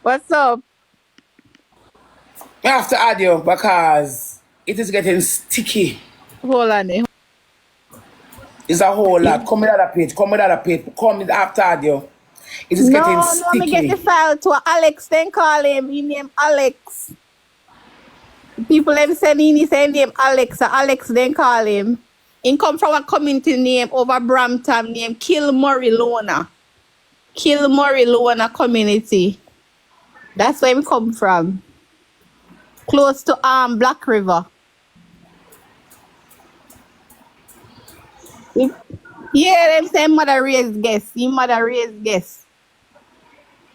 What's up? I have to add you because it is getting sticky. Hold on. It's a whole lot. Come with other page. Come with other page. Come after add you. It is getting No, me get the sticky. file to Alex, then call him. He name Alex. People them send in, he say name Alex. So Alex, then call him. He come from a community name over Brampton named Kilmurry Lona. Kilmurry Lona community. That's where he come from. Close to Black River. Yeah, them say mother raised guest. He mother raised guest.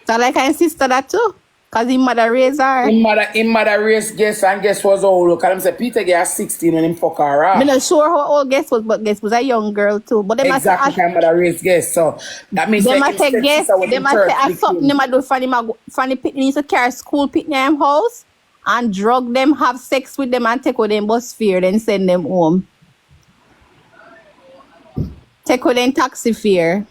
So like I sister that too. Cause he mother raised her. Him mother race guess and guess was old. Look at him say Peter get 16 when him fuck her I'm up. not sure how old guest was, but guest was a young girl too. But they must Exactly kind mother race guess. So that means they that must say him guess. stepsister was They him must third say something they victim. might do funny pitney used to carry school pitney them house and drug them, have sex with them and take with them bus fare, then send them home. Take with them taxi fare.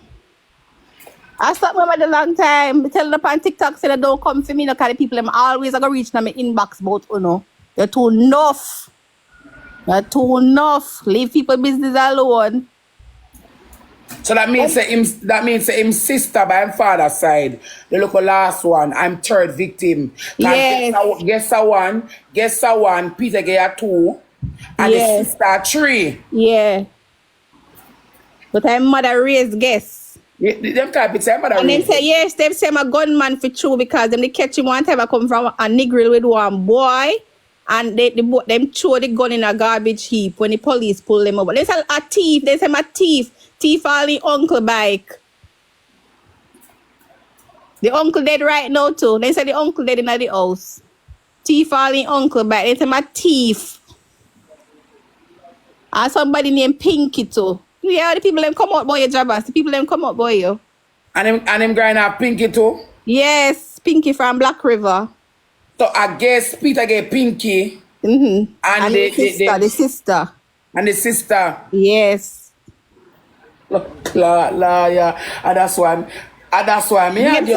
I stopped them at a long time. Tell them on TikTok say they don't come for me, no, cause the people them always gonna reach my inbox about You're too enough. You're too enough. Leave people business alone. So that means that him sister by him father's side. The look last one. I'm third victim. Yes. Guess a one. Peter get a 2. And Yes. the sister 3. Yeah. But I'm mother raised guess. Them type it's mother And then race. say, yes, them say I'm a gunman for true because them they catch him one time I come from a nigger with one boy and them throw the gun in a garbage heap when the police pull them over. They say a thief, they say I'm a thief. Thief all the uncle bike. The uncle dead right now too. They say the uncle dead in the house. Thief all the uncle bike. They say I'm a thief. And somebody named Pinky too. Yeah, the people them come out boy your Jabass. The people them come out boy you. And him grind up Pinky too. Yes, Pinky from Black River. So I guess Peter get Pinky. Mm-hmm. And the sister. And the sister. Yes. Yeah. And that's why me. And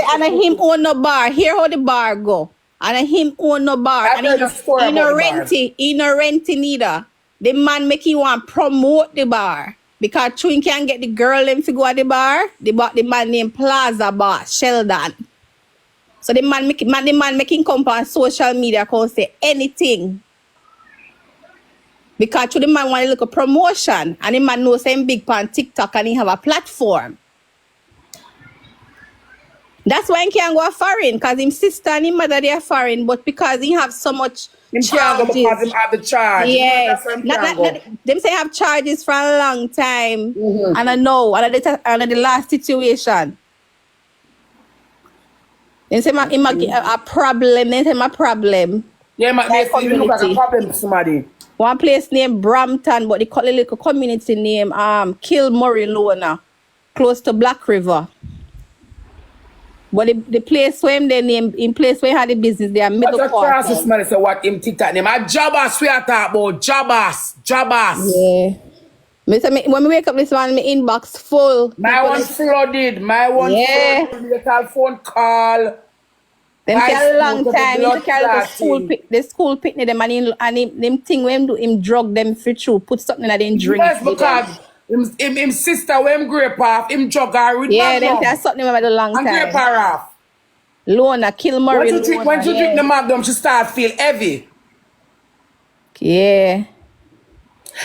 him own no bar. Hear how the bar go. And him own no bar. I heard the story he about no the renty. He no renty neither. The man make you want promote the bar. Because Chewin can get the girl them to go at the bar. The man named Plaza Bar, Sheldon. So the man making come on social media can say anything. Because the man want to look a promotion. And the man knows him big on TikTok and he have a platform. That's why he can't go foreign. Because his sister and his mother they are foreign. But because he have so much him can't go because him have the charge. Yes. Them say have charges for a long time. Mm-hmm. And I know. And the last situation. They say a problem. They say a problem. Yeah, they look like a problem to somebody. One place named Brampton, but they call it like a community name, Kilmurry Lona, close to Black River. But the place where him they name, in place where he had the business, they are middle quarter. What's the somebody say what him TikTok name? A Jabass we are talking about. Jabass. Yeah. When we wake up this morning, my inbox full. My one flooded. Flooded. Me call phone call. Them take a long time. He carry the school picnic them and him thing when him drug them for true. Put something in them drink. Yes, because him sister when him grape off, him drug her with them take something about a long time. And grape her off. Lona, Kilmurry. When you drink the Magnum, she start feel heavy. Yeah.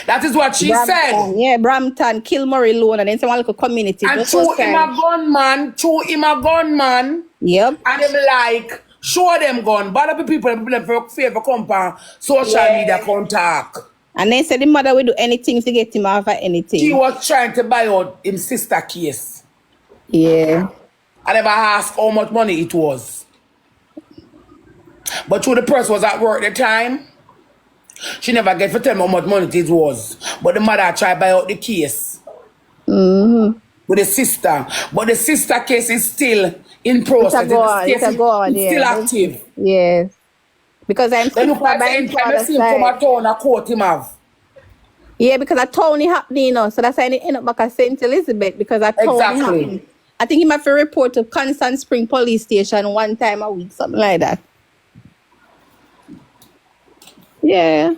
That is what she said. Yeah, Brampton, Kilmurry Lona, then someone like a community. And through him a gunman. Yep. And them like, show them gun. But other people for favor come on social media contact. And then said the mother will do anything to get him off of anything. She was trying to buy out his sister case. Yeah. I never asked how much money it was. But through the person was at work at the time, she never get to tell me how much money it was. But the mother tried to buy out the case. Mm-hmm. With the sister. But the sister case is still in process. It's still active. Yes. Because I'm then look like from a town a court him have. Yeah, because a town is happening, so that's why I end up back at St. Elizabeth because a town happening. I think he might have to report to Constant Spring Police Station 1 time a week, something like that. Yeah.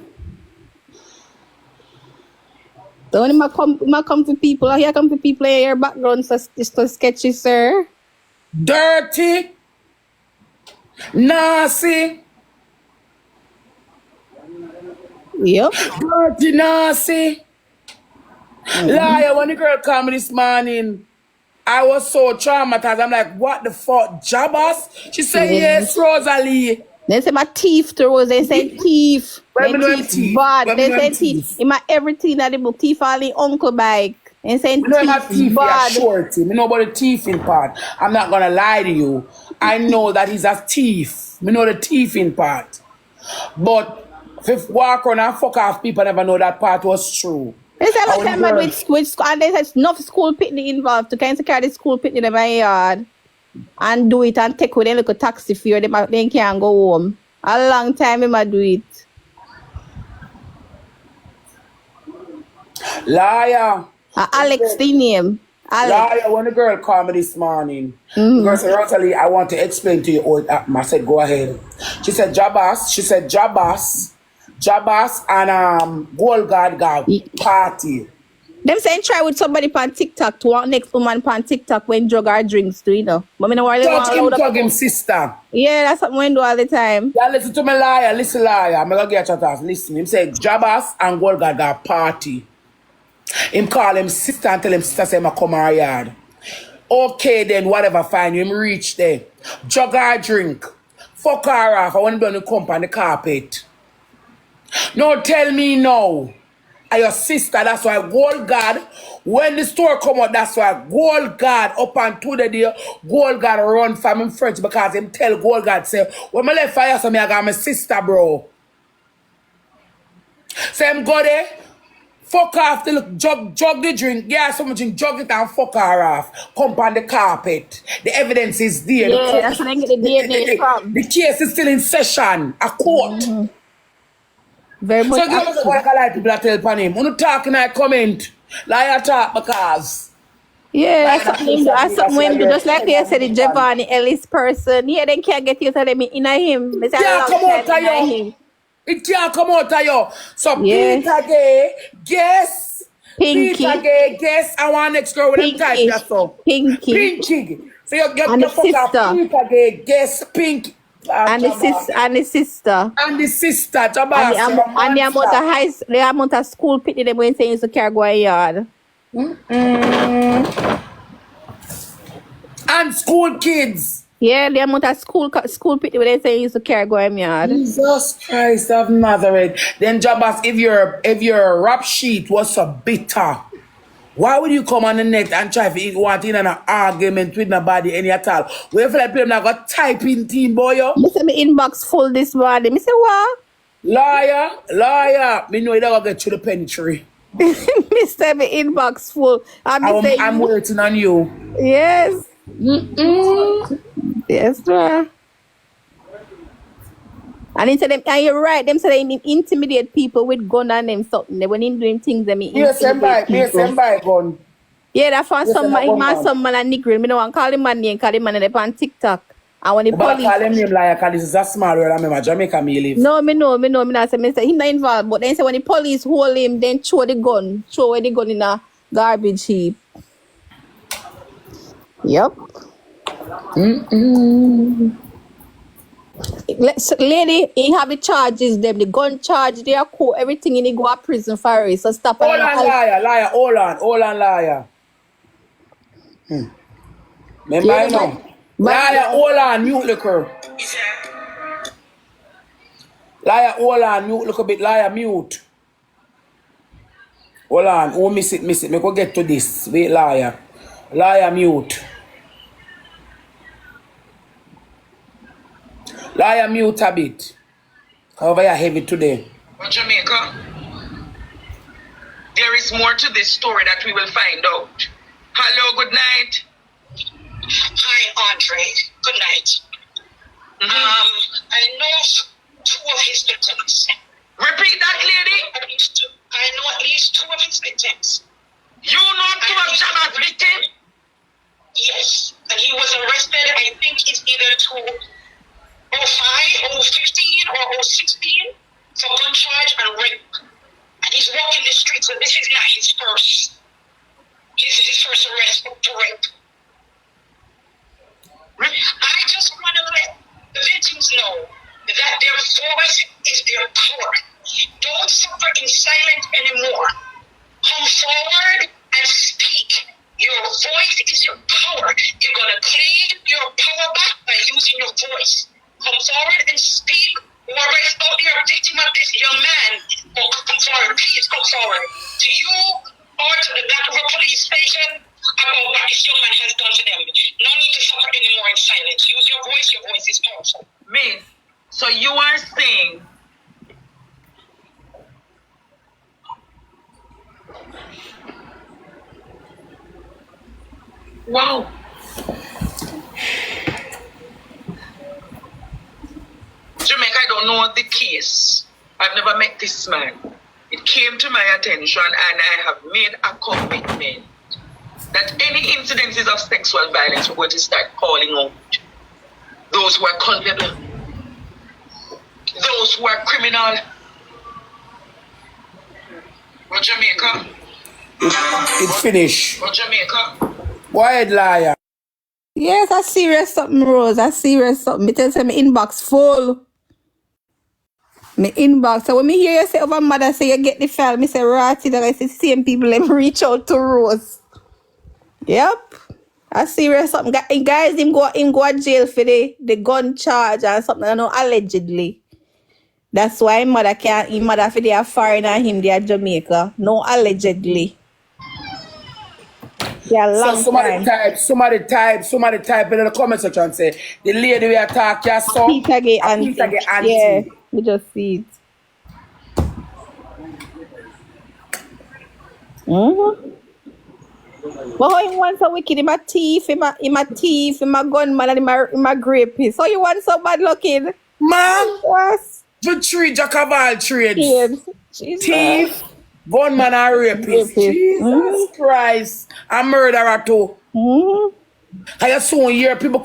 The only come to people, here come to people in your background, so it's so sketchy, sir. Dirty. Nasty. Yep. Dirty, nasty. Liar, when the girl called me this morning, I was so traumatized. I'm like, what the fuck? Jabass? She said, yes, Rosealee. They say my teeth to Rose. They say teeth. Where They me know them teeth teeth? bad. Where They me know say them teeth. teeth? In my everything that the book teeth all the uncle bike. They say Me know my teeth teeth, bad. yeah, shorty. Me know about the teething part. I'm not gonna lie to you. I know that he's a thief. Me know the teething part. But if walk around and fuck off, people never know that part was true. They say And when I'm the mad girl- with and they say enough school picnic involved to kind of carry the school picnic in my yard and do it and take with them like a taxi fare. They can't go home. A long time they might do it. Liar. Alex the name. Alex. Liar, when the girl called me this morning, the girl said, Rosalie, I want to explain to you all it happened. I said, go ahead. She said, Jabass and Gold Guard got party. Them saying try with somebody on TikTok to want next woman on TikTok when drug or drinks too, you know. But me know why they want to load up. Talk him sister. Yeah, that's something we do all the time. Yeah, listen to me liar, liar. I'm gonna get your thoughts. Listen, him say Jabass and Gold Guard got party. Him call him sister and tell him sister say him come our yard. Okay then, whatever, fine. Him reach there. Jug her drink. Fuck her off. I want to come on the carpet. No, tell me no. And your sister, that's why Gold Guard, when the store come out, that's why Gold Guard up until the day, Gold Guard run from him French because him tell Gold Guard say, when I left fire, so me I got my sister, bro. So him go there, fuck off the look, jug the drink, yeah, someone drink, jug it and fuck her off. Come on the carpet. The evidence is there. Yeah, that's where they get the DNA from. The case is still in session, a court. Very much So give us what I like people that tell upon him. When you talk and I comment, liar talk because. yeah, that's something when do, just like they said, the Giovanni Ellis person. Yeah, they can't get used to them in him. They say Yeah, come out of you. him. It can't come out of you. So Yeah. Peter Gay, guess. Pinky. Peter Gay, guess I want next girl with them type Pinky. that so. Pinky. Pinky. So you And the fuck up sister. Peter Gay, guess Pinky. And the sister. And the sister, Jabass. And the amount of school picnic them when saying to carry go in yard. And school kids. Yeah, the amount of school picnic when they say used to carry go in yard. Jesus Christ of Nazareth. Then Jabass, if your rap sheet was so bitter, why would you come on the net and try to want in an argument with nobody any at all? We feel like people not got typing team boy yo? Me say my inbox full this morning. Me say what? Liar. Me know you don't get to the penitentiary. Me say my inbox full. I'm waiting on you. Yes. Yes, sir. And he said, and you're right, them say they intimidate people with gun and them something. They when him doing things, they intimidate people. Gun. Yeah, that's for Yes, some man and nigger. Me no want call him man name, call him man and they on TikTok. And when the But police... call him name liar because this is a small world. I remember Jamaica me live. No, me not say, me say him not involved. But then say when the police hold him, then throw away the gun in a garbage heap. Yep. Lady, he have the charges, them, the gun charge, they are cool, everything in he go to prison for it. So stop. Hold on, liar. Hold on, liar. Remember Yeah, I know. Liar, hold on, mute liquor. Liar, hold on, mute look a bit, liar, mute. Hold on, oh miss it. Me go get to this. Wait, liar. Liar, mute. Liar, mute a bit. However, you're heavy today. Jamaica, there is more to this story that we will find out. Hello, good night. Hi, Andre. Good night. I know two of his victims. Repeat that, lady. I know at least two of his victims. You know two of Jabass victims? Yes. first arrest for rape. I just want to let the victims know that their voice is their power. Don't suffer in silence anymore. Come forward and speak. Your voice is your power. You're going to claim your power back by using your voice. Come forward and speak. Whoever is out there a victim of this young man, come forward. Please come forward. To you or to the Black River police station about what this young man has done to them. No need to suffer anymore in silence. Use your voice. Your voice is powerful. Miss, so you are saying wow. Jamaica, I don't know the case. I've never met this man. It came to my attention and I have made a commitment that any incidences of sexual violence we're going to start calling out those who are culpable, those who are criminal. Well, Jamaica. It's finished. Well, Jamaica. Why liar? Yes, I serious something, Rose. I serious something. Me tell you, my inbox full. My inbox. So when me hear you say over mother say you get the file, me say Ratty that I see same people them reach out to Rose. Yep. I serious something. Guys, him go to jail for the gun charge and something, I know, allegedly. That's why his mother can't, his mother for they are foreign and him they are Jamaica. No, allegedly. Yeah, long So somebody time. type in the comment section and say, the lady we attack your son. Peter gay auntie. Peter gay auntie. Yeah, we just see it. But how you want so wicked? Him a thief, him a gunman, and him a rapist. So you want so bad looking? Man, Yes. the tree jack of all trades. Kids. Jesus. Thief, gunman and rapist. Rapist. Jesus Christ. A murderer too. And you soon hear people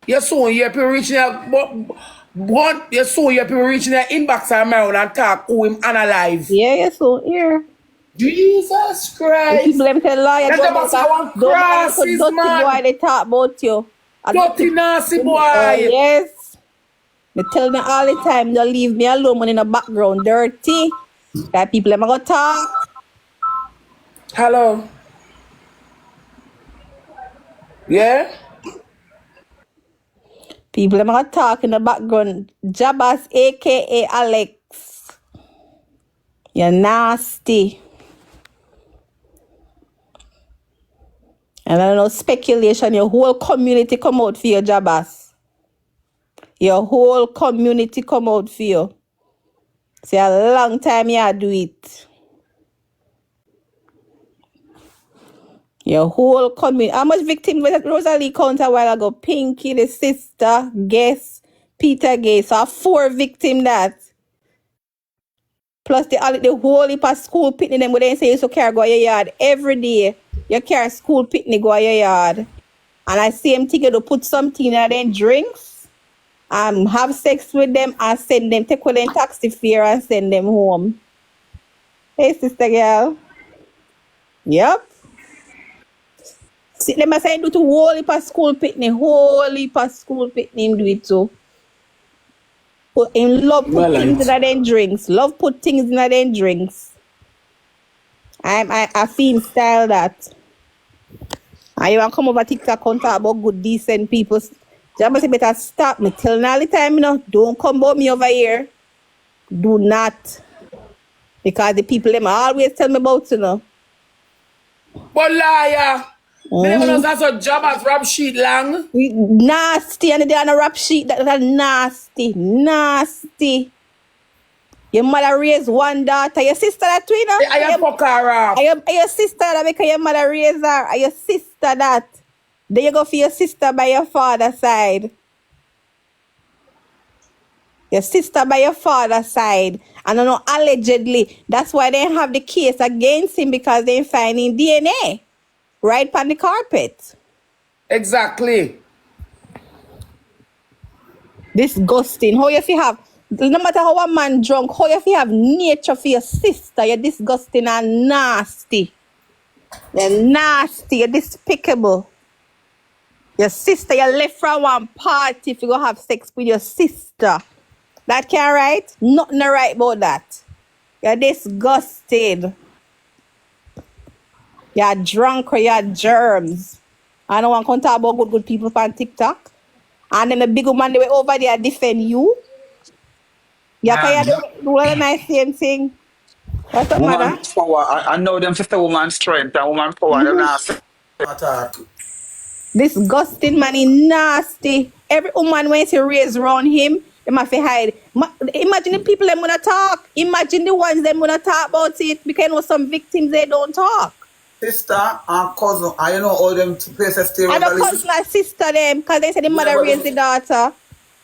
you soon hear people reaching out, you soon hear people reaching their inbox around and talk who him unalive. Yeah, yes, so here. Jesus Christ. People them tell lawyer That's about someone crosses, dirty man. boy they talk about you. Dirty nasty boy. Yes. They tell me all the time, don't leave me alone when in the background dirty. That people them go talk. Hello. Yeah? People them go talk in the background. Jabass aka Alex. You're nasty. And I don't know, speculation, your whole community come out for your Jabass. Your whole community come out for you. See, a long time you do it. Your whole community. How much victims was Rosealee count a while ago? Pinky, the sister, Guess, Peter Gay. So 4 victims that. Plus the whole heap of school picnic them, but they say you so carry go your yard every day. You carry school picnic go your yard. And I see them take you to put something in their drinks. Have sex with them and send them, take with them taxi fare and send them home. Hey, sister girl. Yep. See, them I say do to whole heap of school picnic, do it too. In love put things in their drinks. Love put things in their drinks. I feel style that. And you want to come over TikTok and talk about good, decent people. Jabass better stop me. Tell me all the time, you know. Don't come about me over here. Do not. Because the people them always tell me about, you know. But liar. Me never know that's a job as rap sheet long. Nasty. And they on a rap sheet. That nasty. Nasty. Your mother raised one daughter. Your sister that too, you know? I am fuck her off. Are your sister that because your mother raised her? Are your sister that? Then you go for your sister by your father's side. Your sister by your father's side. And I know allegedly, that's why they have the case against him because they're finding DNA right on the carpet. Exactly. Disgusting. How you feel have, no matter how a man drunk, how you feel have nature for your sister, you're disgusting and nasty. You're nasty. You're despicable. Your sister, you left from one party if you go have sex with your sister. That can't right? Nothing right about that. You're disgusted. You're drunk or you're germs. I don't want to talk about good people on TikTok. And then the big woman, they were over there defend you. You can do all the nice same thing. What's up, Woman mother? power. I know them sister woman strength and woman power. Them not say attack. Disgusting, man. He nasty. Every woman when she raise around him, they must hide. Imagine the people them wanna talk. Imagine the ones them wanna talk about it. Because you know some victims they don't talk. Sister and cousin, and you know all them places stay. I don't cousin and sister them because they say the mother raised the daughter.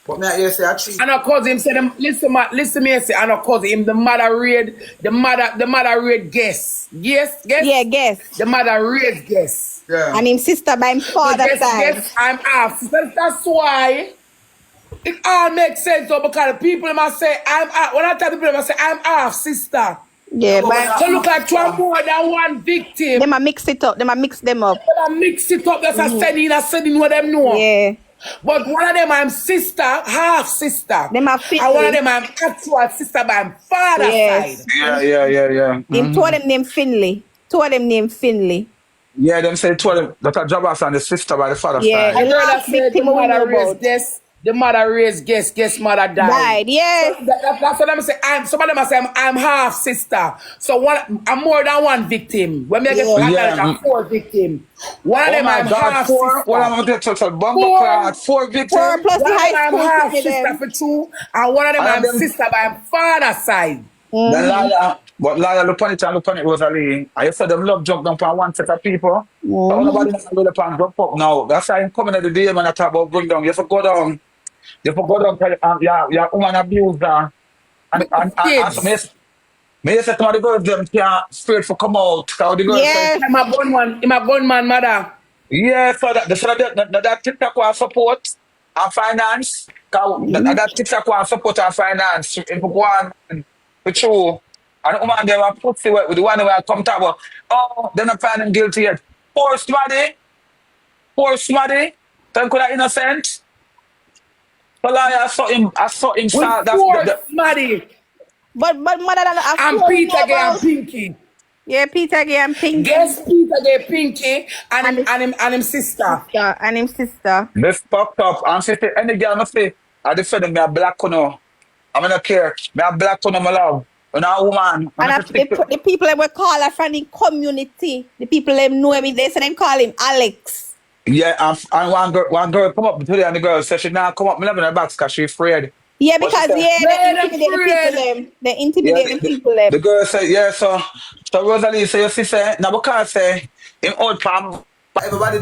But me I hear say actually. And of course him say them listen me say and of course him the mother raid guess. Yes. Yeah, guess. The mother raid guess. Yeah. And him sister by him father side. Guess I'm half. That's why it all makes sense though, because the people must say I'm half. When I tell people must say I'm half sister. Yeah, but So look like 12 more than one victim. they might mix it up. They might mix them up. They mix it up. That's a sending what them know. Yeah. But one of them I'm sister, half sister. Them are fit. And one of them I'm actual sister by my father's Yes. side. Yeah. Him two of them named Finley. Two of them named Finley. Yeah, them say two of them that are Jabass and the sister by the father Yeah. side. The girl that said the Victim we know mother raised about. guess, the mother raised guess mother died. Died, yes. So that's what I'm saying. Some of them are saying I'm half sister. So I'm more than one victim. When we get Yeah. 4 victims. One of them I'm half four. sister. One of them get a bumper clad, 4 victims. 4 plus One the of them high I'm school half kid sister them. for 2, and one of them And I'm them- sister by my father's side. The liar, but liar look on it and look on it, Rosealee. I used to them love jump down on one set of people. So nobody knows really upon jump up now. That's why I'm coming at the day when I talk about bring down. You have to go down. You have to go down. Yeah, woman abuser. And Kids. so me say to the girls them can't straight for come out. So the girls say, Yes. I'm a gunman, mother. yeah, so that TikTok will support and finance. That TikTok will support and finance. If you go on for true. And the woman there will put with the one who will come talk about, oh, they're not finding guilty yet. Poor somebody. So could have innocent. So like, I saw him With start 4 that. smarty. But mother don't And Peter Gay and Pinky. Yeah, Peter Gay and Pinky. Guess Peter Gay, Pinky, and him sister. Yeah, and him sister. This fucked up. And she say, any girl must say, I defend me a black no. I don't care. Me a black no, my love. When a woman. And the people that we call her from the community, the people that know him, they say them call him Alex. Yeah, and one girl come up today and the girl said she now come up, me love in her box because she afraid. Yeah, What because she say? they intimidate the people them. They intimidate the people them. The girl said, yeah, so Rosealee, so you see, say, now because say, in old palm, Everybody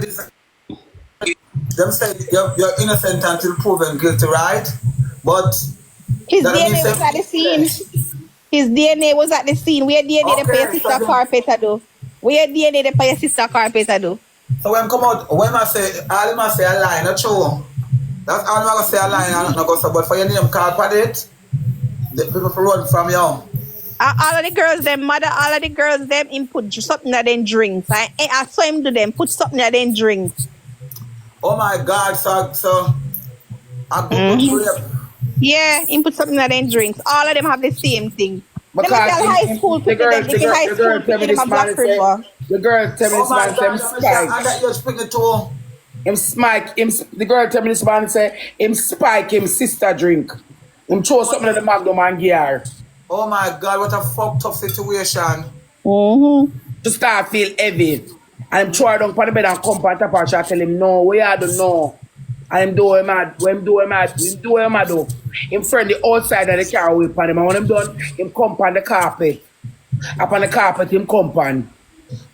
them say you're innocent until proven guilty, right? But His that DNA means was at the scene. His DNA was at the scene. Where DNA they pay your sister carpenter do? Where DNA they pay your sister carpenter do? so when come out, when I say all I say a lie, not true. That's all I'm gonna say a lie and not go so. But for your name card for it, the people for run from you. All of the girls, them mother, all of the girls, them input something that they drink. I saw him do them put something that they drink. Oh my God, so I go Yeah, input something that they drink. All of them have the same thing. Because Them tell high school the people, girl them high school tell me people, this them a man Black say, River. the girl tell me oh this my man God, say I got you speaking to him spike the girl tell me this man say him spike him sister drink. Him throw something at the Magnum and gear. oh my God, what a fucked up situation. To start feel heavy. And him throw her down on the bed and come on top and tell him no, we I don't know. And him do him mad, though. Him friend the outside of the car whip on him, and when him done, him come on the carpet. Up on the carpet, him come on.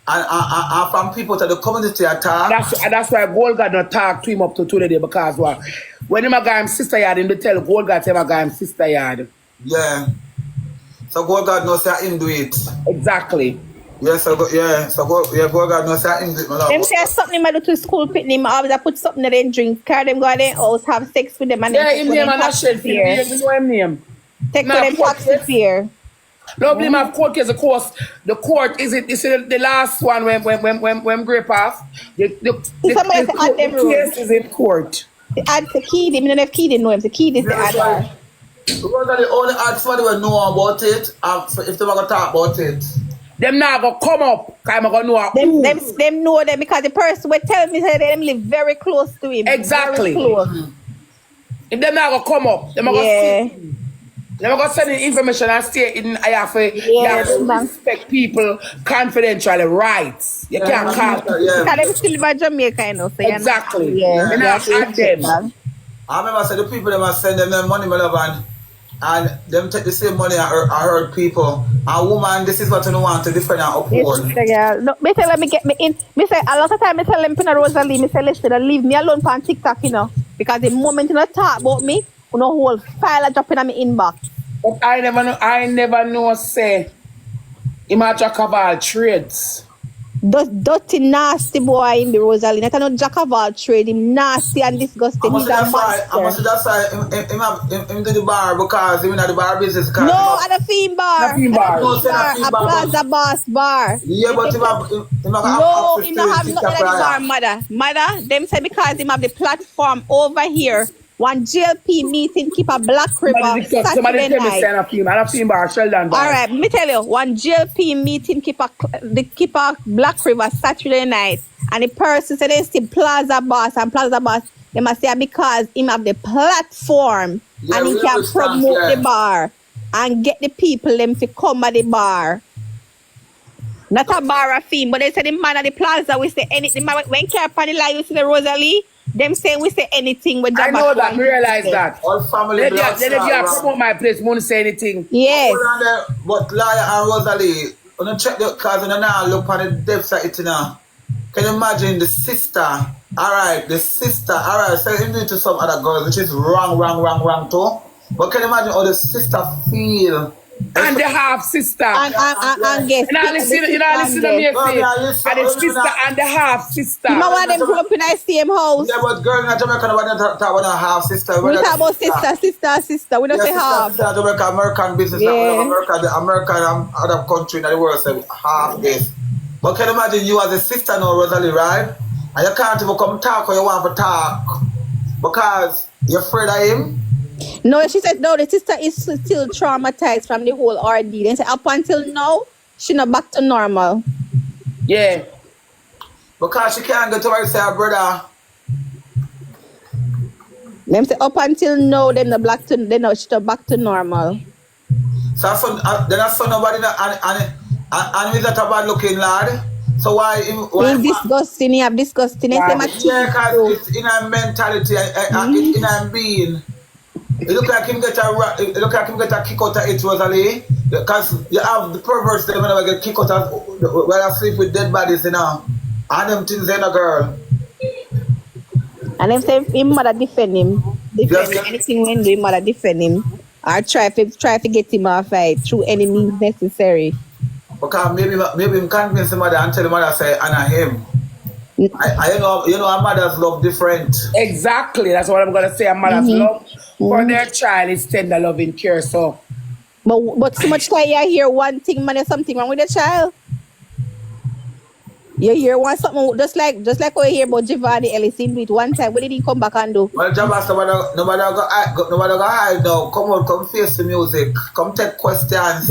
And from people to the community attack. That's why Gold God not talk to him up to today because what? When him a guy him sister yard, him they tell Gold God him a guy him sister yard. Yeah. So God knows that him do it. Exactly. Yeah, so God knows that him do it, my love. Them say something they do to school picnic, I always put something that they drink, carry them go to their house, have sex with them and Yeah, then him name and that shit. You know him name. take to them taxi fare. Lovely have court case, of course. The court is the last one when grip off. Somebody say add them The rules. case is in court. Add the key, I don't know if key didn't know him. The key is the That's add. why. Rosalie only add somebody will know about it, if they want to talk about it. Them now go come up. I'm gonna know who. Them know them because the person will tell me that them live very close to him. Exactly. Very close. If them now go come up, them go Yeah. sit. Them go send in information and stay in. I have to respect people confidentially rights. You can't call. Because them still live in Jamaica, you know. So Exactly. Yeah. And I add them. I remember say the people them must send them money, my love, and them take the same money I heard people. And woman, this is what you want to defend and uphold. Yes, no, me tell them me get me in. Me say a lot of time me tell them Pina Rosalee, me say listen, leave me alone on TikTok, you know. Because the moment you not talk about me, you know whole file dropping on my inbox. But I never know say him a jack of all trades. Dirty nasty boy in the Rosalee. Not no jack of all trade, him nasty and disgusting. I must just say him do the bar because him in the bar business. No, at a theme bar. A theme bar. A Plaza Boss bar. Yeah, but him have no, him not have nothing at the bar, mother. Mother, them say because him have the platform over here. One GLP meeting keep a Black River Somebody tell me night. stand a theme bar, Sheldon bar. All right, let me tell you, one GLP meeting keep a Black River Saturday night, and the person said they still Plaza Boss, and Plaza Boss, they must say because him have the platform and he can promote the bar and get the people them to come at the bar. Not a bar of theme, but they say the man at the Plaza we say anything. When care upon the line, you see the Rosealee. Them saying we say anything with Jabass. I know that, realize that. All family Then you promote my place, won't say anything. Yes. But Laya and Rosalie, when you check the cause and now look on the depths of it now. Can you imagine the sister? Alright, so him doing to some other girls, which is wrong too. But can you imagine how the sister feel? And the half sister. And guess. You know, listen to me, say. And the sister and the half sister. You know why them grew up in the same house? Yeah, but girl in Jamaica, we don't talk about half sister. We talk about sister. We don't say half. Sister, Jamaica, American business. Yeah. American and other country in the world say half this. But can you imagine you as a sister now, Rosalie, right? And you can't even come talk or you want to talk because you're afraid of him? No, she said no, the sister is still traumatized from the whole ordeal. And say up until now, she not back to normal. Yeah. Because she can't go to her and say her brother. Them say up until now, them not back to she not back to normal. So then I saw nobody and he's not a bad looking lad. So why he's disgusting, he have disgusting. Yeah, because it's in a mentality, it's in a being. It look like him get a kick out of it, Rosalie. Because you have the perverts that whenever get kick out of when I sleep with dead bodies, you know. And them things in a girl. And them say him mother defend him. Anything when do him mother defend him. Or try to get him off fight through any means necessary. Because maybe him convince the mother and tell the mother say Anna him. I you know a mother's love different. Exactly, that's what I'm gonna say. A mother's love for their child is tender loving care. So but so much time you hear one thing, man, there's something wrong with the child. You hear one something just like what you hear about Giovanni Ellis in it one time. What did he come back and do? Well, Jabass, nobody go hide now. Come on, come face the music. Come take questions.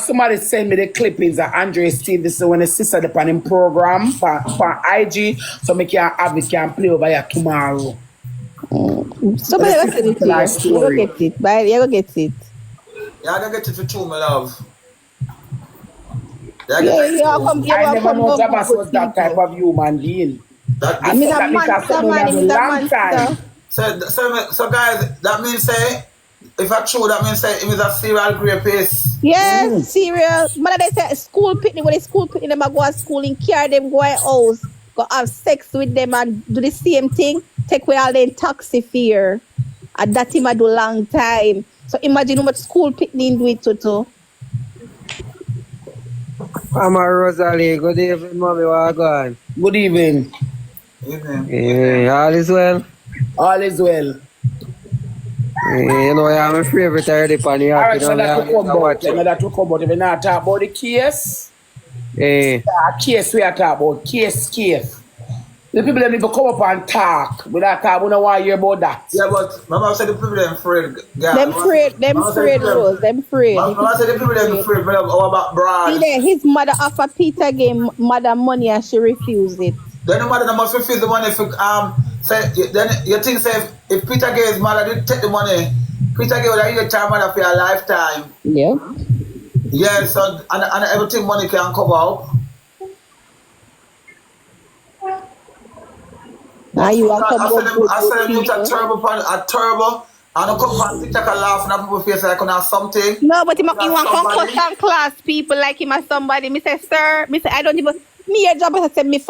Somebody send me the clippings of Andre Steve. This is when the sister upon him program for IG, so me can have it can play over here tomorrow. Somebody will send it to you. You go get it. Bye. You go get it. Yeah, I don't get it for true, my love. I never know Jabass was that type of human being. I mean, a monster. So guys, that means say, if I true, that means say, it is a serial rapist. Yes, serial. But they say school picnic, when they school picnic, them go to school and carry them, go out, go have sex with them and do the same thing, take away all the taxi fear. And that him a do long time. So imagine how much school picnic do it too. I'm a Rosalie. Good evening, mommy. What's going? Good evening. Evening. Evening. All is well? All is well. You know, I'm my favorite already, pan the app. You Alright, know, so that will come I out. watch You know it. that will come out. If you not talk about the case, Eh. case we are talking about. Case. The people that need to come up and talk. We not talk, we don't want to hear about that. Yeah, but Mama said the people them afraid. Yeah, Them Mama said the afraid, people Rose, them afraid. Mama said the people them afraid. But about See broad. there, his mother offer Peter game mother money and she refused it. Then the mother must refuse the money for say then you think say if Peter gave his mother didn't take the money, Peter gave her a child mother for a lifetime. Yeah. Yeah, so and everything money can cover up. Now you want to I come said them a people. terrible and I come on TikTok and laugh and people face like on something. No, but he want to Somebody. cut and class people like him as somebody. Me say, sir, me say, I don't even, me a job, I say, me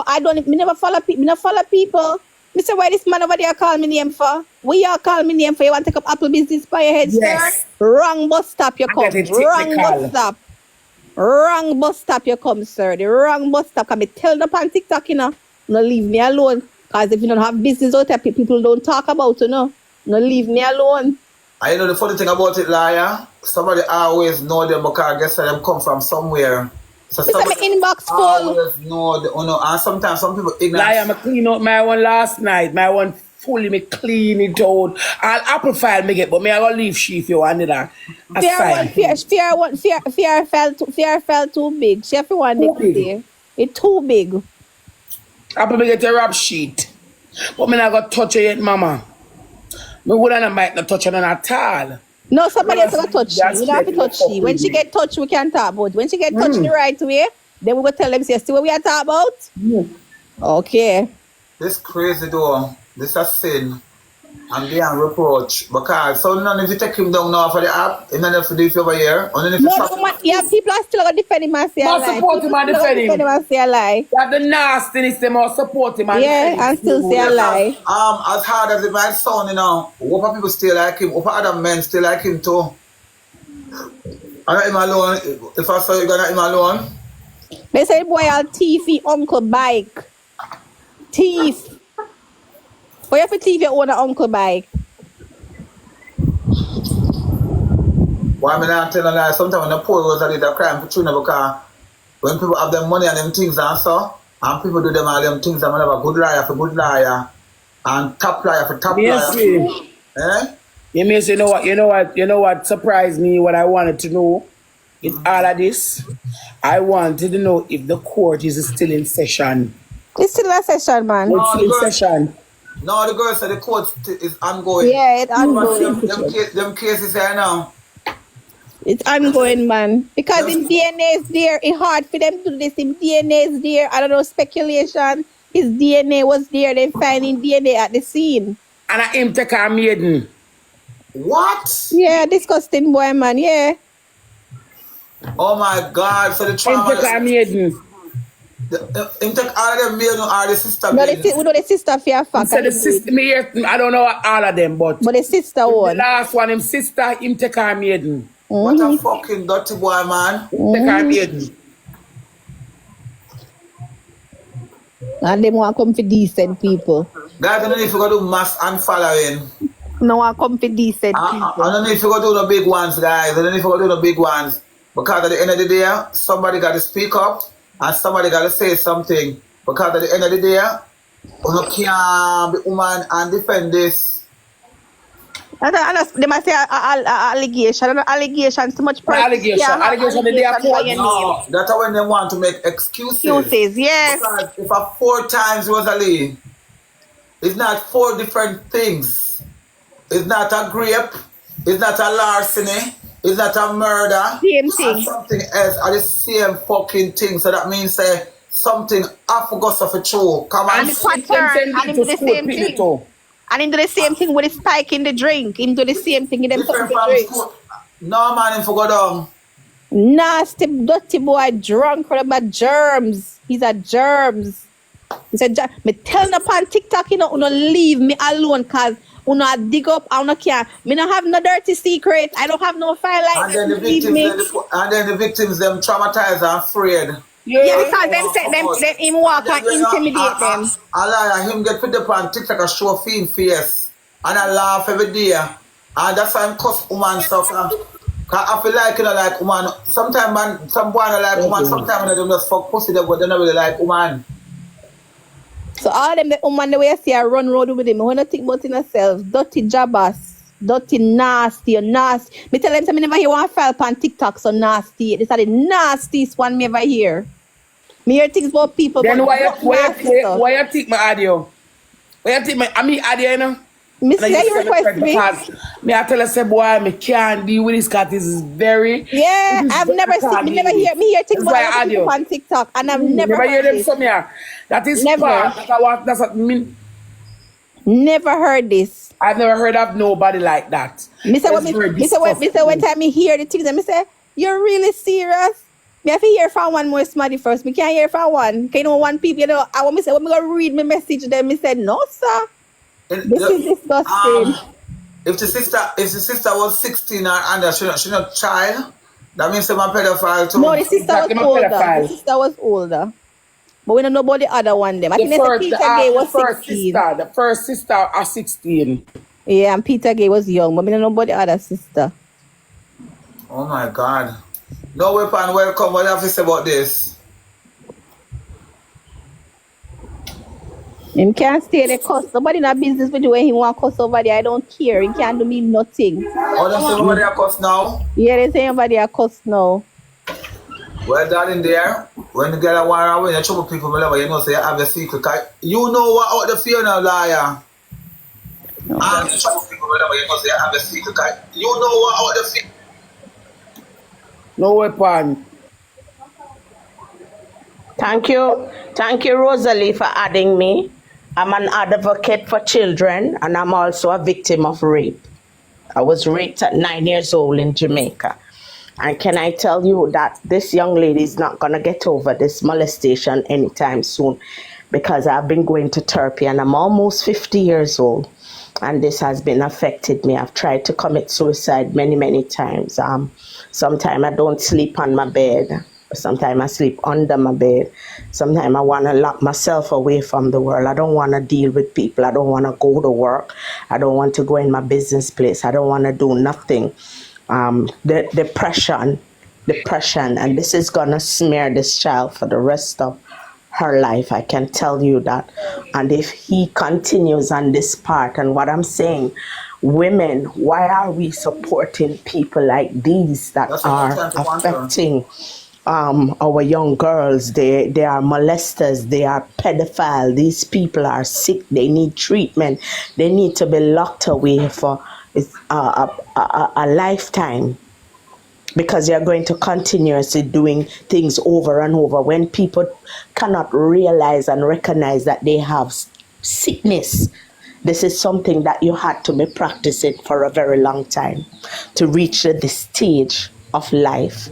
never follow people, me never follow people. Me say, why this man over there call me name for? What y'all call me name for? You want to take up Apple business by your head, Yes. sir? Wrong bus stop you come. getting Wrong technical. bus stop. Wrong bus stop you come, sir. The wrong bus stop. Can be tell up on TikTok, you know. No leave me alone. Because if you don't have business out there, people don't talk about, you know. No leave me alone. I know the funny thing about it, liar. Somebody always know them because I guess them come from somewhere. So It's somebody my inbox full. always know the, you know, and sometimes some people ignorant. Liar, I clean out my one last night. My one fully me clean it out. I'll Apple file me get, but me I gonna leave she if you want that. Fear fell too big. She have to want Too it big. there. It's too big. Apple me get a rap sheet. But me not gonna touch it yet, mama. Me wouldn't might not touch it at all. No, somebody else will touch That's she. We don't have to making touch it she. When she up with get touched, we can talk about. When she get touched the right way, then we will tell them, see what we are talking about? Okay. This crazy though. This a sin. And beyond reproach. Because so none if you take him down now for the app, and then if you do it over here, and then if you No, stop man, yeah, people are still going to defend him and say a Must lie. support him and People still defend gonna him. and say a lie. That the nastiness, they must support him and Yeah, defend and him. still say a lie. as hard as it might sound, you know, what people still like him, what other men still like him too. I let him alone. If I saw you gonna let him alone. They say the boy all thief his uncle bike. Thief. But you have to thief your own uncle bike. Why me not tell a lie? Sometimes when the poor Rosealee is a crime for tuna because when people have them money and them things and so, and people do them all them things, and have a good liar for good liar, and top liar for top Yes, liar. see. Eh? You mean, you know what surprised me, what I wanted to know in all of this? I wanted to know if the court is still in session. It's still a session, man. It's still in good. session. No, the girl said the court is ongoing. Yeah, it's ongoing. Them cases here now. It's ongoing, man. Because his DNA is there. It's hard for them to do this. His DNA is there. I don't know, speculation. His DNA was there. They finding DNA at the scene. And I him take her maiden. What? Yeah, disgusting boy, man. Yeah. Oh my God! So the Him trauma. take her maiden. Him take all of them male or the sister. No, we know the sister for a He fact. said the sister, me hear, I don't know all of them, but But the sister the one. last one, him sister, him take her maiden. What a fucking dirty boy, man. Take her maiden. And them want come for decent people. Guys, I don't know if you go do mass unfollowing. No one come for decent I people. don't know if you go do the big ones, guys. I don't know if you go do the big ones. Because at the end of the day, somebody got to speak up and somebody got to say something. Because at the end of the day, you can't be woman and defend this. They might say allegation. Allegation too much. Allegation. Allegation, they are court. No, that's when they want to make excuses. Excuses, yes. Because if a 4 times Rosealee, it's not 4 different things. It's not a grape. It's not a larceny. It's not a murder. Same thing. And something else are the same fucking thing. So that means something I forgot of a true. Come on. And the pattern, and him do the same thing. And him do the same thing with the spike in the drink. Him do the same thing in them Different fucking from drink. school. No man, him forgot down. Nasty, dirty boy, drunk with about germs. He's a germs. He's a germ. Me tell no on TikTok, you know, leave me alone, cause I dig up, I can't. Me not have no dirty secret. I don't have no file like And then the leave victims, me. them traumatized and afraid. Yeah, because them him walk and intimidate them. I lie, him get put up on TikTok and show film face. And I laugh every day. And that's why I'm cuss woman stuff. Cause I feel like, you know, like woman, sometimes man, some boy don't like woman, sometimes they just fuck pussy there, but they don't really like woman. So all them the woman the way I see I run road with him, I wanna think about in herself. Dirty Jabass. Dirty nasty, nasty. Me tell them something never hear one file on TikTok so nasty. This are the nastiest one me ever hear. Me hear things about people, Then but why nasty stuff. you take my audio? Why you take my audio, you know? Me say you request me. Me I tell her say boy, me can't deal with this cat. This is very I've never seen me hear things about other people on TikTok and I've never heard hear them this. some here. That is Never. that's what mean. Never heard this. I've never heard of nobody like that. Me say when time me hear the things and me say, you're really serious? Me have to hear from one more smarty first. Me can't hear from one. Can you know one people, you know, I want me say when me go read my message then me said, no sir. This is disgusting. If the sister was 16 or under, she not child, that means she's a pedophile too. No, the sister was older. The sister was older. But we don't know about the other one them. I think Peter Gay was 16. The first sister are 16. Yeah, and Peter Gay was young, but we don't know about the other sister. Oh my God. No weapon, welcome. What do you have to say about this? Him can't stay there cuss. Nobody in a business with you when he want cuss over there. I don't care. He can't do me nothing. Oh, they say nobody a cuss now? Yeah, they say nobody a cuss now. Well, darling, there, when you get a warrant, when you trouble people, whatever, you know, say you have a secret. You know what out the funeral, liar. No. And you trouble people, whatever, you know, say you have a secret. You know what out the funeral. No weapon. Thank you, Rosealee, for adding me. I'm an advocate for children, and I'm also a victim of rape. I was raped at 9 years old in Jamaica. And can I tell you that this young lady is not going to get over this molestation anytime soon, because I've been going to therapy and I'm almost 50 years old. And this has been affected me. I've tried to commit suicide many, many times. Sometimes I don't sleep on my bed. Sometimes I sleep under my bed. Sometimes I want to lock myself away from the world. I don't want to deal with people. I don't want to go to work. I don't want to go in my business place. I don't want to do nothing. The depression, and this is going to smear this child for the rest of her life. I can tell you that. And if he continues on this part, and what I'm saying, women, why are we supporting people like these that are affecting our young girls? They are molesters, they are pedophiles. These people are sick, they need treatment, they need to be locked away for a lifetime, because they are going to continuously doing things over and over. When people cannot realize and recognize that they have sickness, this is something that you had to be practicing for a very long time to reach this stage of life.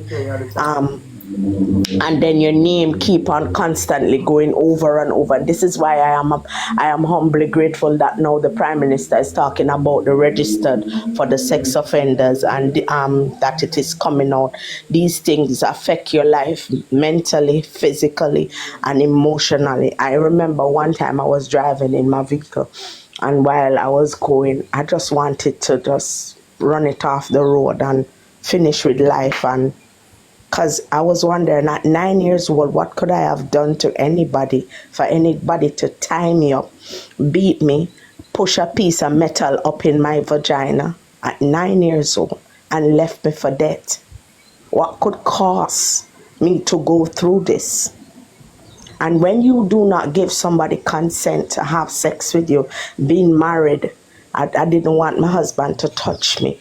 And then your name keep on constantly going over and over. This is why I am humbly grateful that now the Prime Minister is talking about the registered for the sex offenders, and that it is coming out. These things affect your life mentally, physically, and emotionally. I remember one time I was driving in my vehicle, and while I was going, I just wanted to just run it off the road and finish with life. And because I was wondering, at 9 years old, what could I have done to anybody, for anybody to tie me up, beat me, push a piece of metal up in my vagina at 9 years old and left me for dead? What could cause me to go through this? And when you do not give somebody consent to have sex with you, being married, I didn't want my husband to touch me.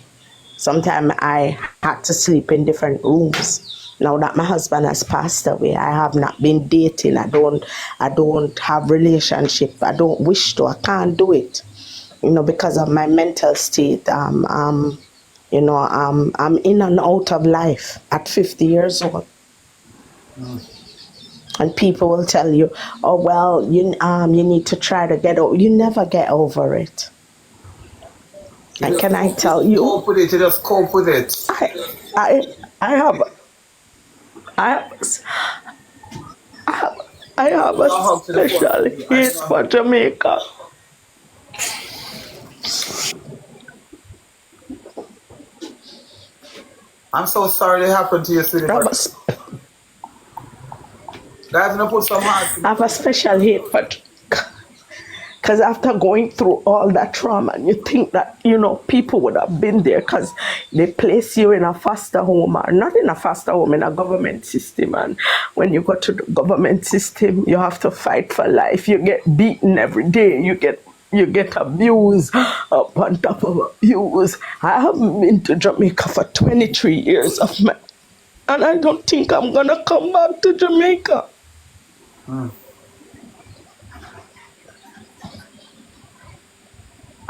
Sometimes I had to sleep in different rooms. Now that my husband has passed away, I have not been dating. I don't have relationship. I don't wish to. I can't do it, because of my mental state. I'm in and out of life at 50 years old. And people will tell you, oh well, you need to try to get over. You never get over it. And can I tell you? Cope with it. You just cope with it. I have a special hate for Jamaica. I'm so sorry it happened to you, sweetie. I have But guys, gonna put some heart. I have a special hate for, because after going through all that trauma, and you think that, you know, people would have been there because they place you in a foster home, or not in a foster home, in a government system. And when you go to the government system, you have to fight for life. You get beaten every day. You get abused up on top of abuse. I haven't been to Jamaica for 23 years of my, and I don't think I'm gonna come back to Jamaica.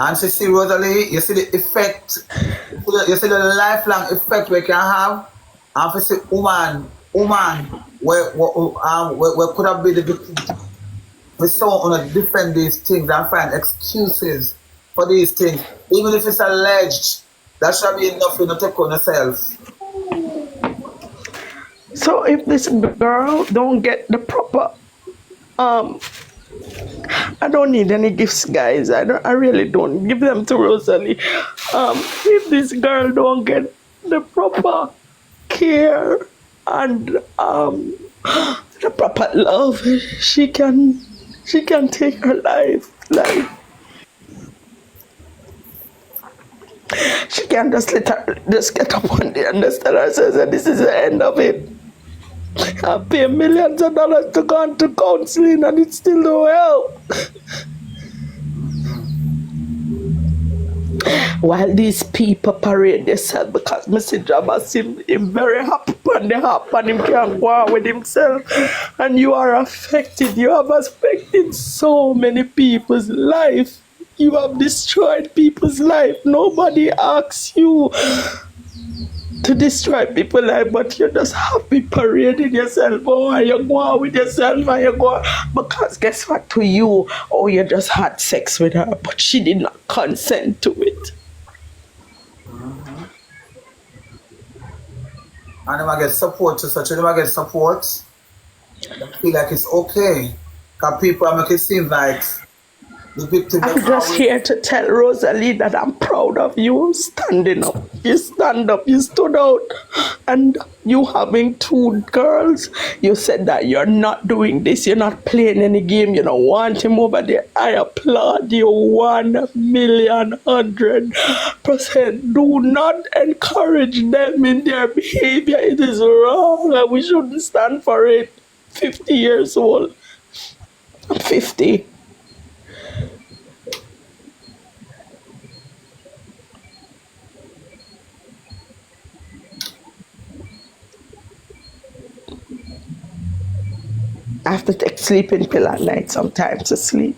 And see, Rosealee, you see the effect, you see the lifelong effect we can have. And you see woman, where could have been the victim. We so want to defend these things and find excuses for these things. Even if it's alleged, that should be enough to take on yourself. So if this girl don't get the proper, I don't need any gifts, guys. I really don't. Give them to Rosealee. If this girl don't get the proper care and the proper love, she can take her life. Like, she can just just get up one day and just tell herself that this is the end of it. I pay millions of dollars to go into counseling and it still don't help. While these people parade themselves, because Mr. Jabass him very happy when they happen, him can't go on with himself, and you are affected. You have affected so many people's life. You have destroyed people's life. Nobody asks you to destroy people's life, but you're just happy parading yourself. Oh, and you go on with yourself and you go on. Because guess what, to you, oh, you just had sex with her, but she did not consent to it. And them get support to such, them get support. They feel like it's okay. Because people make it seem like the victim. I'm just here to tell Rosealee that I'm proud of you standing up. You stand up, you stood out, and you having 2 girls. You said that you're not doing this, you're not playing any game, you don't want him over there. I applaud you 1,100%. Do not encourage them in their behavior. It is wrong, and we shouldn't stand for it. 50 years old. I'm 50. I have to take sleeping pill at night sometimes to sleep.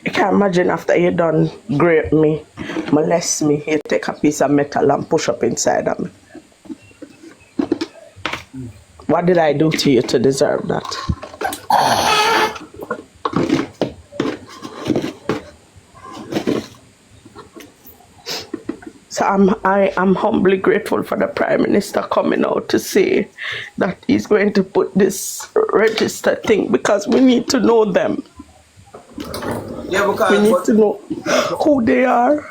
You can't imagine after you done grape me, molest me, you take a piece of metal and push up inside of me. What did I do to you to deserve that? So I am humbly grateful for the Prime Minister coming out to say that he's going to put this register thing, because we need to know them. Yeah, because we need to know who they are.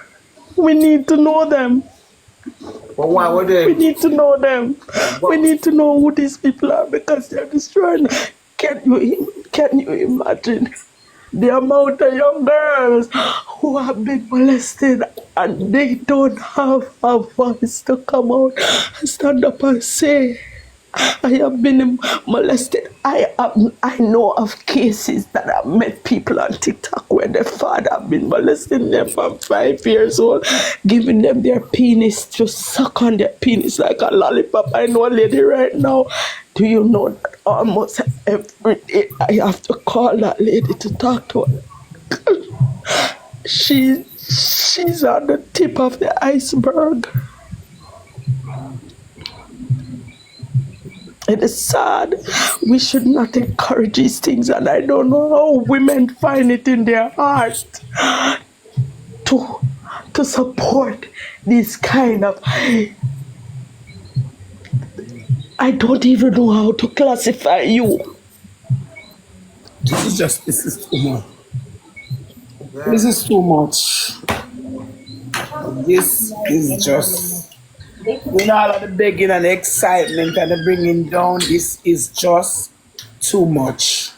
We need to know them. But why would they? We need to know them. We need to know who these people are, because they're destroying. Can you imagine the amount of young girls who have been molested and they don't have a voice to come out and stand up and say, I have been molested. I know of cases that I've met people on TikTok where their father have been molesting them from 5 years old, giving them their penis to suck on their penis like a lollipop. I know a lady right now. Do you know that almost every day I have to call that lady to talk to her? She's on the tip of the iceberg. It is sad. We should not encourage these things, and I don't know how women find it in their heart to support this kind of... I don't even know how to classify you. This is too much. This is too much. This It's just, with all of the begging and the excitement and the bringing down, this is just too much.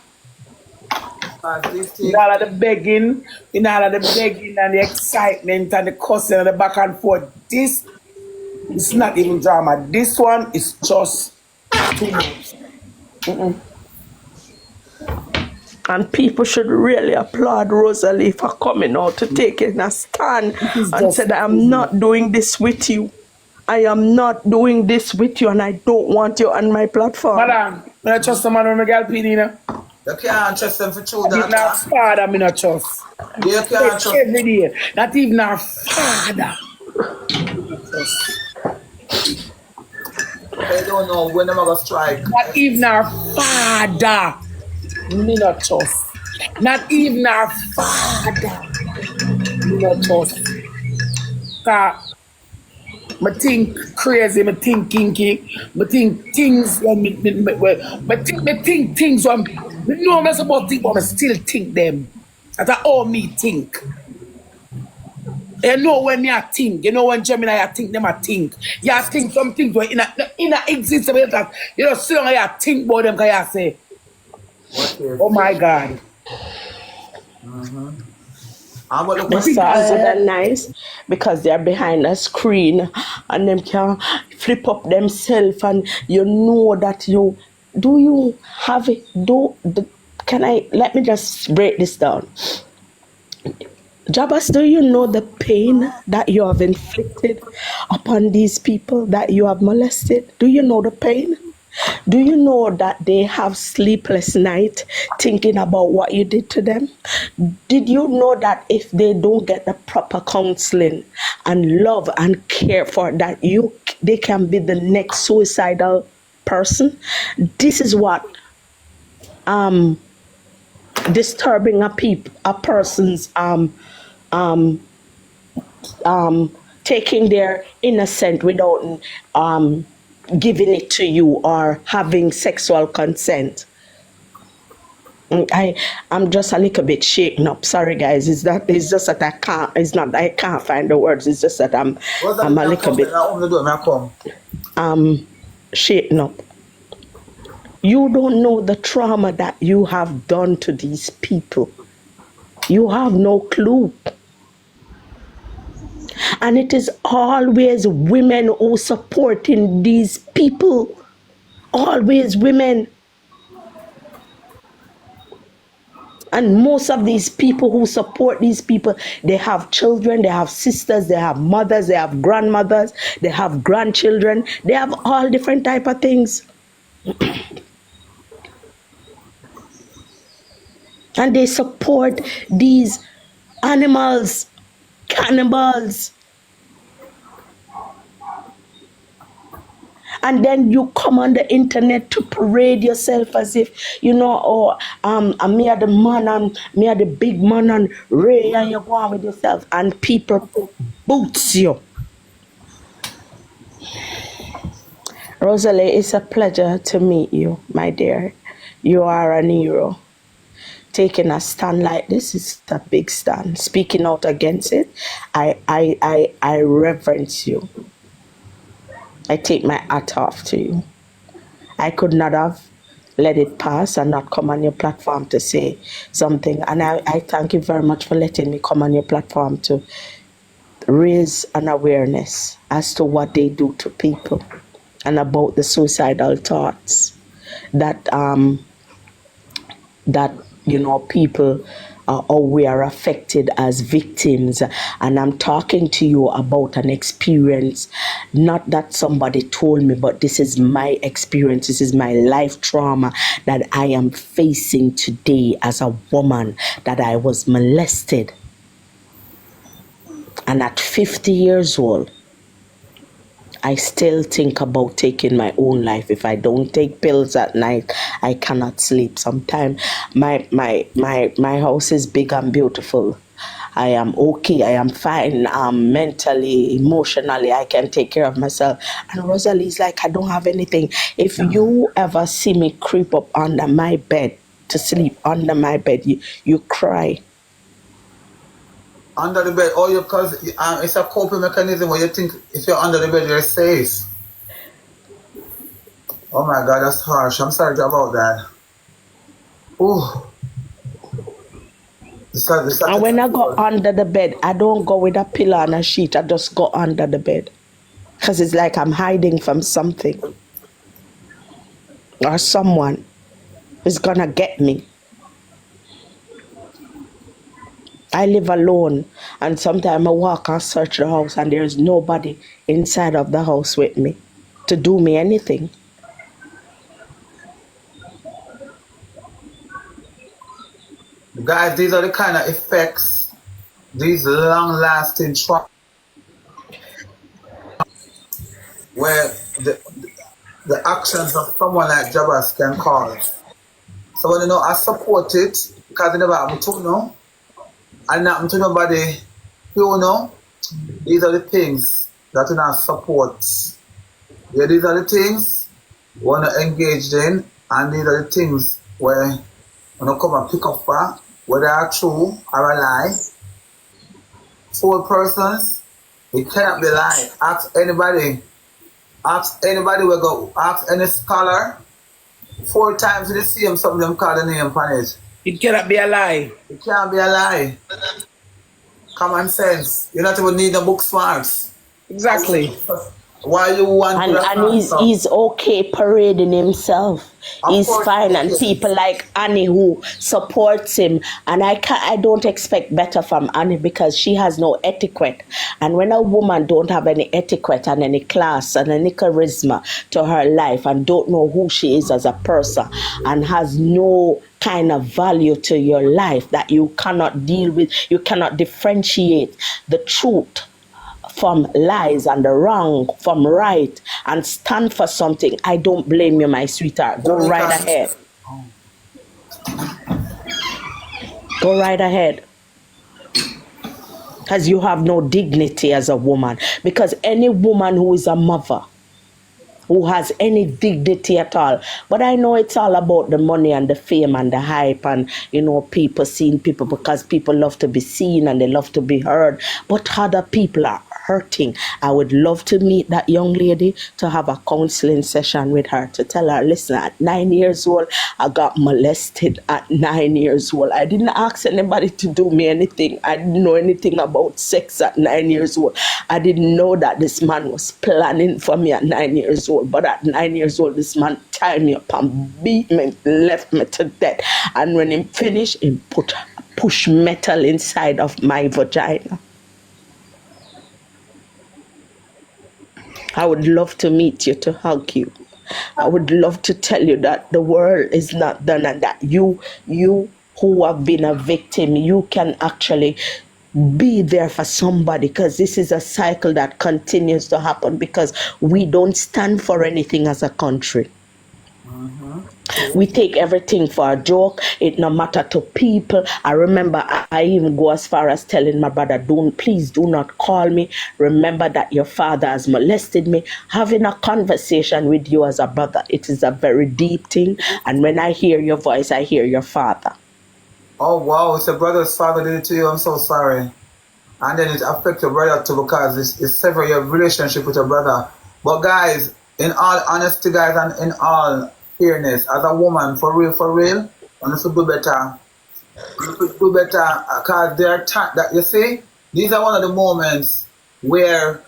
With all of the begging, with all of the begging and the excitement and the cussing and the back and forth, this is not even drama. This one is just too much. And people should really applaud Rosealee for coming out to taking a stand and said, I'm not doing this with you. I am not doing this with you, and I don't want you on my platform. Madam, I don't trust the man when I get paid, you know. You can't trust them for true, Not even our father, I not trust. You can't trust Every day. Not even our father. They don't know when they're going to strike. Not even our father. Me not trust. Not even our father. Me not trust. Cause I think crazy, I think kinky, I think things when I think things when I know I'm not supposed to think, but I still think them. That's all me think. You know when I think, you know when Gemini I think them I think. You think some things were in a existence that you know so long I think about them because I say, oh my God. The stars are nice because they're behind a screen and them can flip up themselves, and you know that you have it. Let me just break this down. Jabass, do you know the pain that you have inflicted upon these people that you have molested? Do you know the pain? Do you know that they have sleepless night thinking about what you did to them? Did you know that if they don't get the proper counseling and love and care for that, they can be the next suicidal person? This is what disturbing a person's taking their innocent without giving it to you or having sexual consent. I'm just a little bit shaken up. Sorry guys, it's just that I can't find the words. It's just that I'm a little bit shaken up. You don't know the trauma that you have done to these people. You have no clue. And it is always women who supporting these people. Always women. And most of these people who support these people, they have children, they have sisters, they have mothers, they have grandmothers, they have grandchildren, they have all different type of things. And they support these animals, cannibals. And then you come on the internet to parade yourself as if, you know, me are the man and me are the big man and Ray, and you go on with yourself and people boots you. Rosealee, it's a pleasure to meet you, my dear. You are an hero. Taking a stand like this is a big stand. Speaking out against it, I reverence you. I take my hat off to you. I could not have let it pass and not come on your platform to say something. And I thank you very much for letting me come on your platform to raise an awareness as to what they do to people and about the suicidal thoughts that you know, people we are affected as victims. And I'm talking to you about an experience, not that somebody told me, but this is my experience. This is my life trauma that I am facing today as a woman, that I was molested. And at 50 years old, I still think about taking my own life. If I don't take pills at night, I cannot sleep. Sometimes my house is big and beautiful. I am okay. I am fine. Mentally, emotionally, I can take care of myself. And Rosalee's like, I don't have anything. If you ever see me creep up under my bed to sleep under my bed, you cry. Under the bed, or because it's a coping mechanism where you think if you're under the bed, you're safe. Oh my God, that's harsh. I'm sorry about that. Ooh. And when I go under the bed, I don't go with a pillow and a sheet. I just go under the bed. Because it's like I'm hiding from something. Or someone is going to get me. I live alone. And sometimes I walk and search the house and there's nobody inside of the house with me to do me anything. Guys, these are the kind of effects, these long-lasting trauma, where the actions of someone like Jabass can cause. So when you know, I support it because it never happened to know, and not to nobody, you know. These are the things that you not support. Yeah, these are the things we want to engage in, and these are the things where you know, come and pick up for, whether they are true or a lie. 4 persons, it cannot be a lie. Ask anybody we go, ask any scholar, 4 times in the same something them call the name on it. It cannot be a lie. It can't be a lie. Common sense. You don't even need the book smarts. Exactly. Why you want and he's okay parading himself. He's fine, and people like Annie who supports him. And I don't expect better from Annie because she has no etiquette. And when a woman don't have any etiquette and any class and any charisma to her life and don't know who she is as a person and has no kind of value to your life that you cannot deal with, you cannot differentiate the truth from lies and the wrong from right and stand for something, I don't blame you, my sweetheart. Go right ahead. Go right ahead. Because you have no dignity as a woman. Because any woman who is a mother, who has any dignity at all. But I know it's all about the money and the fame and the hype and, you know, people seeing people because people love to be seen and they love to be heard. But other people are hurting. I would love to meet that young lady, to have a counseling session with her, to tell her, listen, at 9 years old, I got molested at 9 years old. I didn't ask anybody to do me anything. I didn't know anything about sex at 9 years old. I didn't know that this man was planning for me at 9 years old. But at 9 years old, this man tied me up and beat me, left me to death. And when he finished, he push metal inside of my vagina. I would love to meet you, to hug you. I would love to tell you that the world is not done and that you who have been a victim, you can actually be there for somebody, because this is a cycle that continues to happen because we don't stand for anything as a country. We take everything for a joke. It no matter to people. I remember I even go as far as telling my brother, please do not call me. Remember that your father has molested me. Having a conversation with you as a brother, it is a very deep thing. And when I hear your voice, I hear your father. Oh wow, it's a brother's father did it to you. I'm so sorry. And then it affects your brother too because it's sever your relationship with your brother. But guys, in all honesty, guys, and in all fairness, as a woman, for real, you should do better. You should do better because there are times that, you see, these are one of the moments where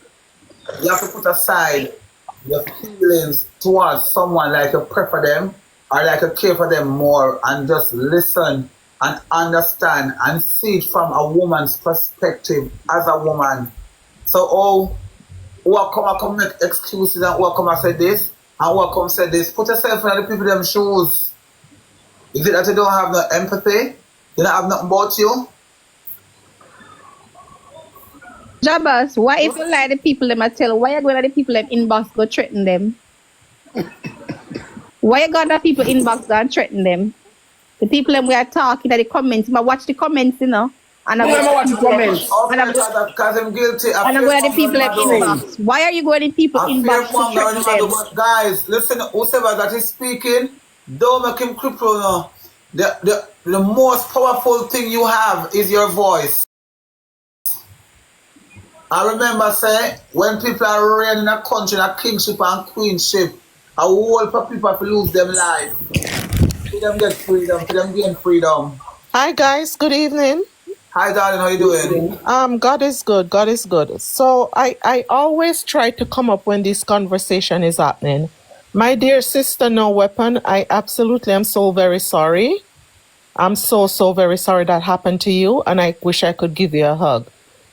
you have to put aside your feelings towards someone, like you prefer them or like you care for them more, and just listen and understand and see it from a woman's perspective as a woman. So, who come make excuses and who come and say this and who come say this, put yourself in the people them shoes. Is it that you don't have no empathy? You don't have nothing about you? Jabass, why if you lie the people them I tell, why you going to the people them inbox go threaten them? Why you got the people inbox go and threaten them? The people them we are talking at the comments, I watch the comments, you know. And I'm going to watch the comments. Because I'm guilty. And I'm going to the people them inbox. Why are you going to people inbox to threaten them? Guys, listen, whoever that is speaking, don't make him cripple now. The most powerful thing you have is your voice. I remember say when people are reigning in a country, a kingship and queenship, a whole for people to lose them life. For them get freedom, for them gain freedom. Hi guys, good evening. Hi darling, how you doing? God is good. God is good. So I always try to come up when this conversation is happening. My dear sister, no weapon. I absolutely am so very sorry. I'm so very sorry that happened to you, and I wish I could give you a hug.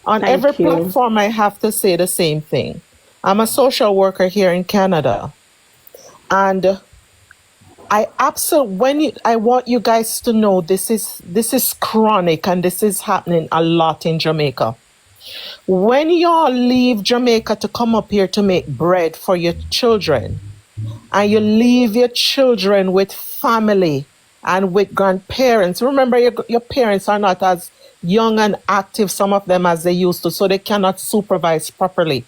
On every Thank you. platform, I have to say the same thing. I'm a social worker here in Canada, and I want you guys to know this is chronic, and this is happening a lot in Jamaica. When y'all leave Jamaica to come up here to make bread for your children, and you leave your children with family and with grandparents, remember your parents are not as young and active, some of them, as they used to, so they cannot supervise properly.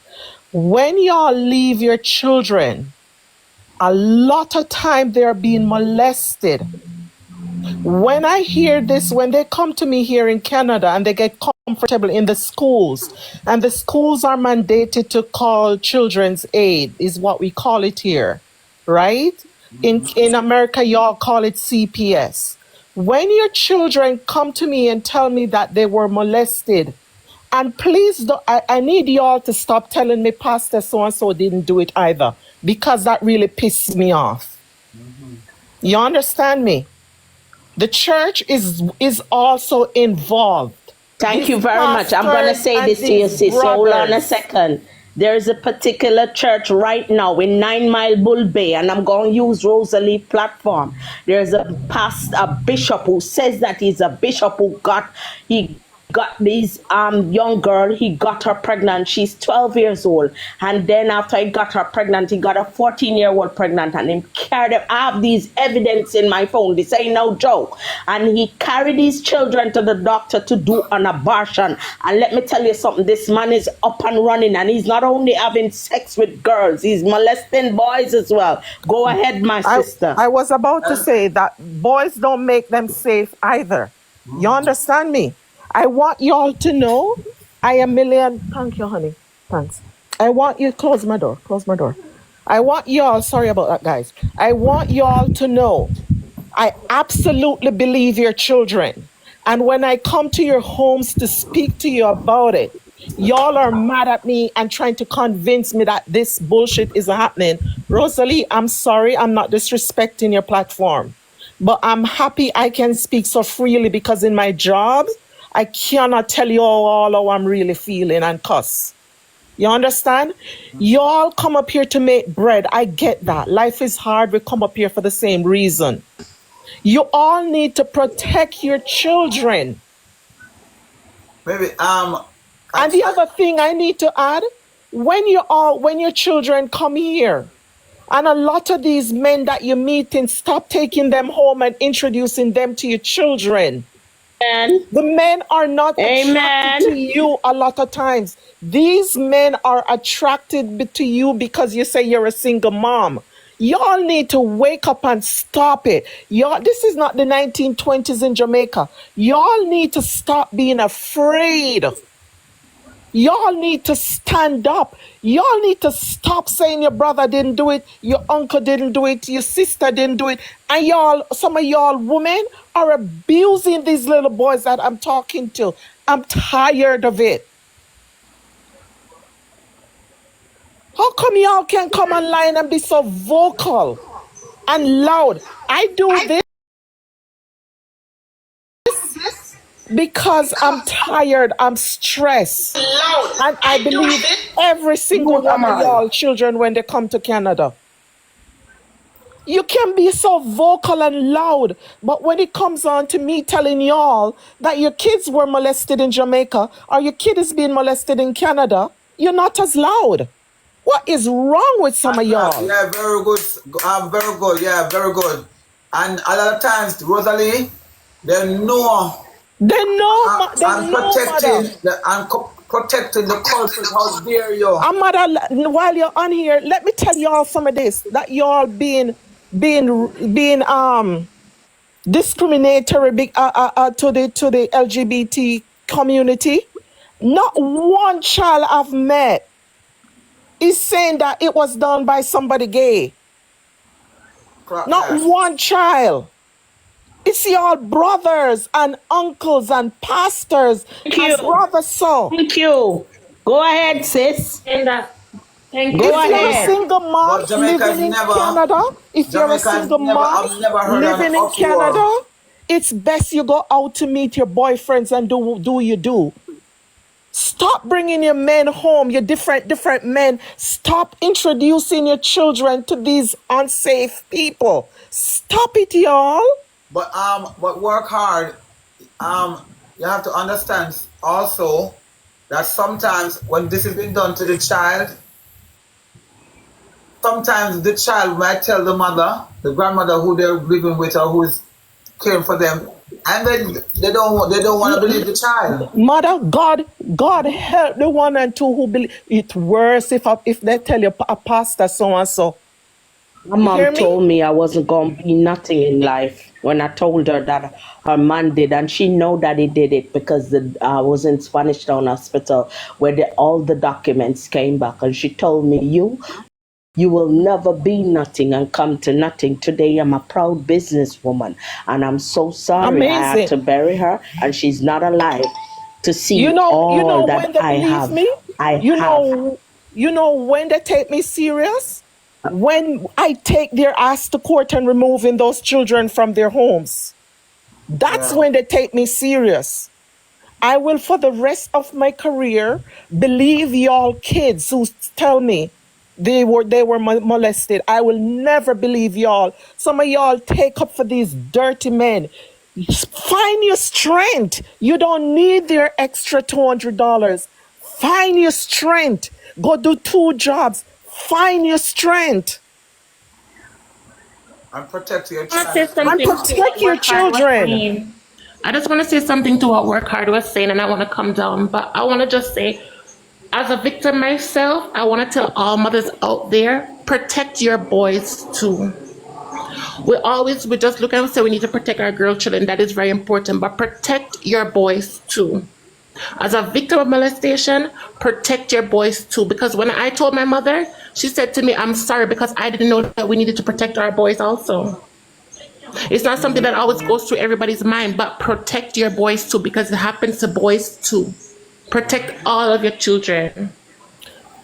When y'all leave your children, a lot of time they're being molested. When I hear this, when they come to me here in Canada and they get comfortable in the schools, and the schools are mandated to call children's aid, is what we call it here, right? In America, y'all call it CPS. When your children come to me and tell me that they were molested, and please, I need y'all to stop telling me Pastor so-and-so didn't do it either, because that really pissed me off. You understand me? The church is also involved. Thank These you very much. I'm going to pastors say and this to you, these sis. Hold on a brothers. second. There's a particular church right now in 9 Mile Bull Bay, and I'm going to use Rosealee platform. There's a bishop who says that he's a bishop who got this young girl, he got her pregnant. She's 12 years old, and then after he got her pregnant, he got a 14-year-old pregnant, and he carried them. I have these evidence in my phone. This ain't no joke. And he carried these children to the doctor to do an abortion. And let me tell you something, this man is up and running, and he's not only having sex with girls, he's molesting boys as well. Go ahead, my sister. I was about to say that boys don't make them safe either. You understand me? I want y'all to know, thank you, honey. Thanks. I want you, close my door. I want y'all, sorry about that, guys. I want y'all to know, I absolutely believe your children. And when I come to your homes to speak to you about it, y'all are mad at me and trying to convince me that this bullshit is happening. Rosealee, I'm sorry, I'm not disrespecting your platform, but I'm happy I can speak so freely, because in my job, I cannot tell you all how I'm really feeling and cuss. You understand? Y'all come up here to make bread. I get that. Life is hard. We come up here for the same reason. You all need to protect your children. Maybe And the other thing I need to add, when your children come here, and a lot of these men that you're meeting, stop taking them home and introducing them to your children. Amen. The men are not attracted to you a lot of times. These men are attracted to you because you say you're a single mom. Y'all need to wake up and stop it. This is not the 1920s in Jamaica. Y'all need to stop being afraid. Y'all need to stand up. Y'all need to stop saying your brother didn't do it, your uncle didn't do it, your sister didn't do it. And some of y'all women are abusing these little boys that I'm talking to. I'm tired of it. How come y'all can come online and be so vocal and loud? I do this because I'm tired, I'm stressed. And I believe every single one of y'all children when they come to Canada. You can be so vocal and loud, but when it comes on to me telling y'all that your kids were molested in Jamaica or your kid is being molested in Canada, you're not as loud. What is wrong with some of y'all? Yeah, very good. Very good. Yeah, very good. And a lot of times, Rosealee, they know. Protecting the culture. How dare you? Mother, while you're on here, let me tell y'all some of this, that y'all being discriminatory to the LGBT community. Not one child I've met is saying that it was done by somebody gay. Not one child. It's your brothers and uncles and pastors Thank as you. brothers so. Thank you. Go ahead, sis. And thank Go If you're a ahead. single mom But Jamaica's living in never. Canada, if you're a Jamaica's single never. mom I've never heard an living in uproar. Canada, it's best you go out to meet your boyfriends and do you do. Stop bringing your men home, your different men. Stop introducing your children to these unsafe people. Stop it, y'all. But work hard. You have to understand also that sometimes when this is being done to the child, sometimes the child might tell the mother, the grandmother who they're living with or who's caring for them, and then they don't want to believe the child. Mother, God help the one and two who believe. It's worse if they tell you a pastor so and so. My mom told me I wasn't going to be nothing in life when I told her that her man did, and she know that he did it because I was in Spanish Town Hospital where all the documents came back, and she told me, you will never be nothing and come to nothing. Today I'm a proud businesswoman, and I'm so sorry I had to bury her, and she's not alive to see all that when they I believe have. me? You know when they take me serious? When I take their ass to court and removing those children from their homes. That's when they take me serious. I will, for the rest of my career, believe y'all kids who tell me they were molested. I will never believe y'all. Some of y'all take up for these dirty men. Find your strength. You don't need their extra $200. Find your strength. Go do 2 jobs. Find your strength. And protect your child. And protect your children. I just want to say something to what Work Hard was saying, and I want to come down. But I want to just say, as a victim myself, I want to tell all mothers out there, protect your boys too. We just look and say we need to protect our girl children. That is very important. But protect your boys too. As a victim of molestation, protect your boys too. Because when I told my mother, she said to me, I'm sorry, because I didn't know that we needed to protect our boys also. It's not something that always goes through everybody's mind, but protect your boys too, because it happens to boys too. Protect all of your children.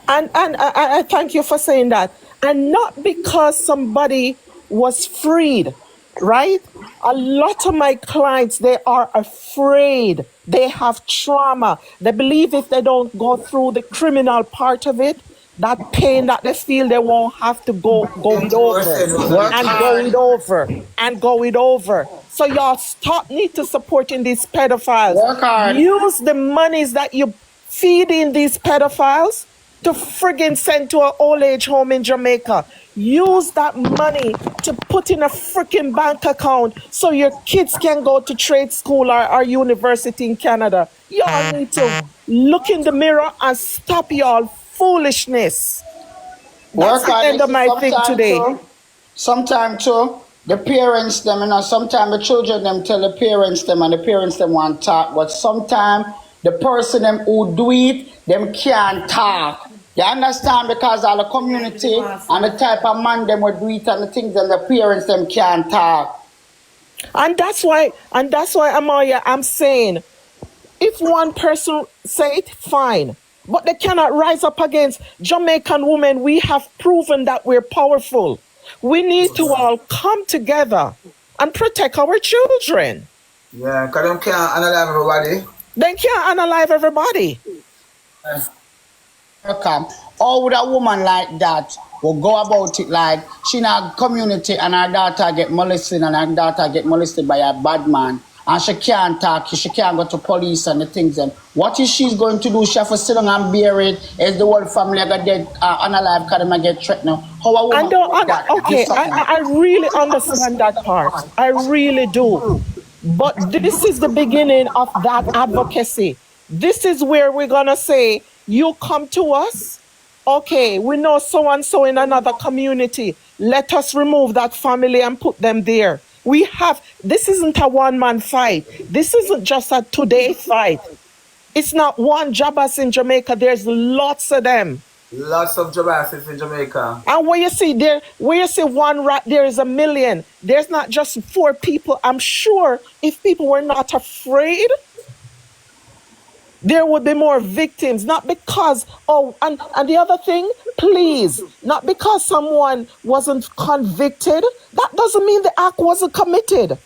And I thank you for saying that. And not because somebody was freed, right? A lot of my clients, they are afraid. They have trauma. They believe if they don't go through the criminal part of it, that pain that they feel, they won't have to go it over. So y'all stop need to supporting these pedophiles. Work hard. Use the monies that you feed in these pedophiles to friggin' send to an old age home in Jamaica. Use that money to put in a freaking bank account so your kids can go to trade school or university in Canada. Y'all need to look in the mirror and stop y'all foolishness. That's the end of my thing today. Sometimes too, the parents them, sometimes the children them tell the parents them, and the parents them want to talk, but sometimes the person them who do it, them can't talk. You understand? Because all the community and the type of man them would do it and the things, and the parents them can't talk. And that's why Amaya, I'm saying, if one person say it, fine. But they cannot rise up against Jamaican women. We have proven that we're powerful. We need to all come together and protect our children. Yeah, because they can't unalive everybody. They can't unalive everybody. Okay. How would a woman like that will go about it like she in a community and her daughter get molested and her daughter get molested by a bad man? And she can't talk, she can't go to police and the things. And what is she going to do? She have to sit down and bear it. Is the whole family get dead, unalive because they get threatened? How a woman I really understand that part. I really do. But this is the beginning of that advocacy. This is where we're going to say, you come to us. Okay, we know so-and-so in another community. Let us remove that family and put them there. This isn't a one-man fight. This isn't just a today fight. It's not one Jabass in Jamaica. There's lots of them. Lots of Jabasses in Jamaica. And where you see one rat, there is a million. There's not just 4 people. I'm sure if people were not afraid, there would be more victims. Not because, and the other thing, please, not because someone wasn't convicted, that doesn't mean the act wasn't committed.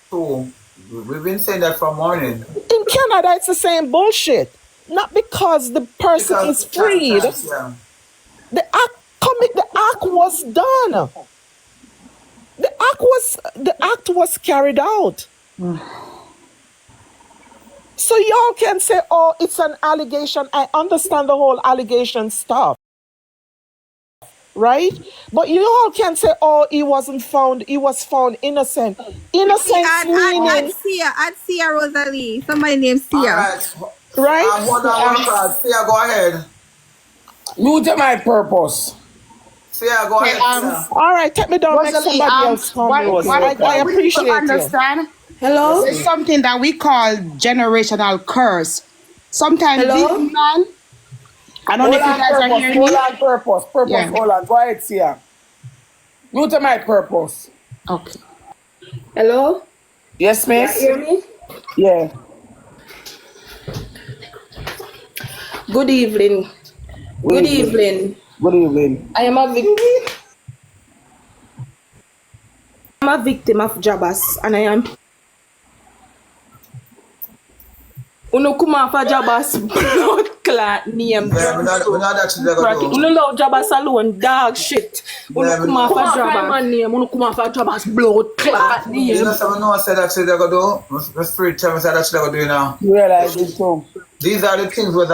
So, we've been saying that from morning. In Canada, it's the same bullshit. Not because the person is freed. Yeah. The act was done. The act was carried out. So y'all can say, oh, it's an allegation. I understand the whole allegation stuff. Right? But you all can say, oh, he was found innocent. Innocent meaning... I'd see Rosealee. Somebody named Sia. Right? I want Sia, go ahead. You to my purpose. Sia, go ahead. All right, take me down. Make somebody else come. I appreciate you. Understand? Hello? There's something that we call generational curse. Sometimes these man, I don't know if you guys are hearing me. Hold on, purpose. Yeah. Hold on. Go ahead, Sia. You to my purpose. Okay. Hello? Yes, miss? Can you hear me? Yeah. Good evening. Good evening. Good evening. I am a victim. I'm a victim of Jabass, and I am. Uno kuma fa Jabass blood clot name. We're not actually going to do. Uno love Jabass alone, dog shit. Uno kuma fa Jabass name. Uno kuma fa Jabass blood clot name. You know, someone knows said actually they're going to do. The spirit tell me said actually they're going to do now. Realize it too. These are the things where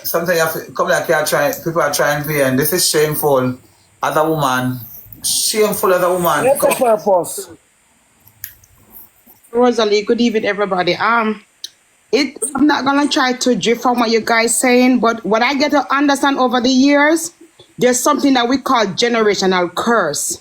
sometimes you have to come like people are trying to be, and this is shameful as a woman. Shameful as a woman. What's the purpose? Rosealee, good evening, everybody. I'm not gonna try to drift from what you guys saying, but what I get to understand over the years, there's something that we call generational curse,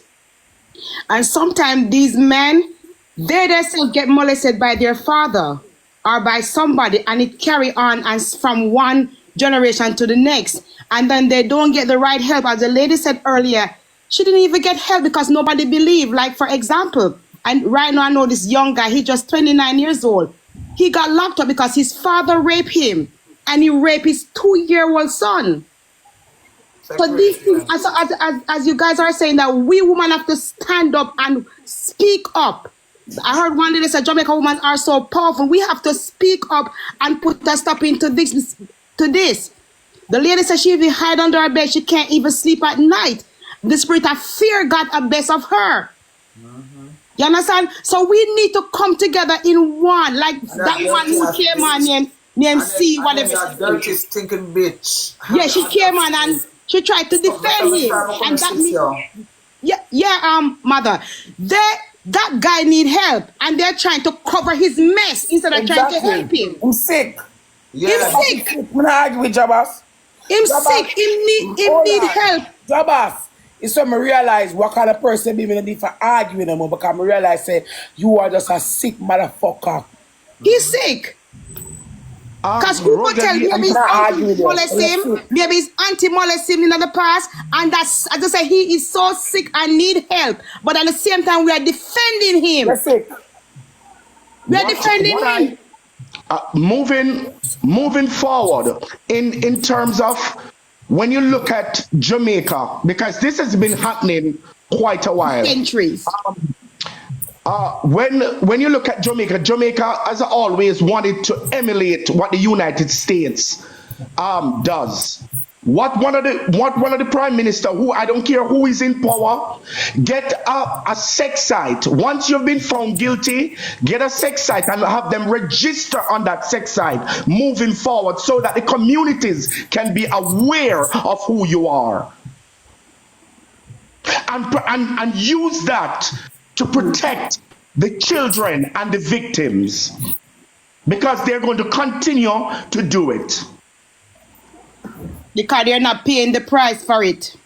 and sometimes these men, they themselves get molested by their father or by somebody, and it carry on and from one generation to the next, and then they don't get the right help. As the lady said earlier, she didn't even get help because nobody believed. Like, for example, and right now I know this young guy, he's just 29 years old. He got locked up because his father raped him, and he raped his 2-year-old son. So these things, as you guys are saying, that we women have to stand up and speak up. I heard one day they said Jamaican women are so powerful. We have to speak up and put a stop into this. The lady said she even hide under her bed. She can't even sleep at night. The spirit of fear got a best of her. You understand? So we need to come together in one. Like that one who came on named C, whatever. That dirty stinking bitch. Yeah, she came on and she tried to defend him. And that means, mother, that guy need help, and they're trying to cover his mess instead of trying to help him. I'm sick. Yeah. He's sick. I'm not arguing with Jabass. Him sick. Him need help. Jabass. It's when I realize what kind of person be me need for arguing them, because I realize say you are just a sick motherfucker. He's sick. Because who will tell maybe his auntie molest him, maybe his auntie molest him in the past, and that's, as I say, he is so sick and need help. But at the same time, we are defending him. That's sick. We are defending him. Moving forward in terms of when you look at Jamaica, because this has been happening quite a while. Centuries. When you look at Jamaica has always wanted to emulate what the United States does. What one of the prime minister, who I don't care who is in power, get a sex site. Once you've been found guilty, get a sex site and have them register on that sex site moving forward, so that the communities can be aware of who you are, and use that to protect the children and the victims, because they're going to continue to do it. Because they're not paying the price for it.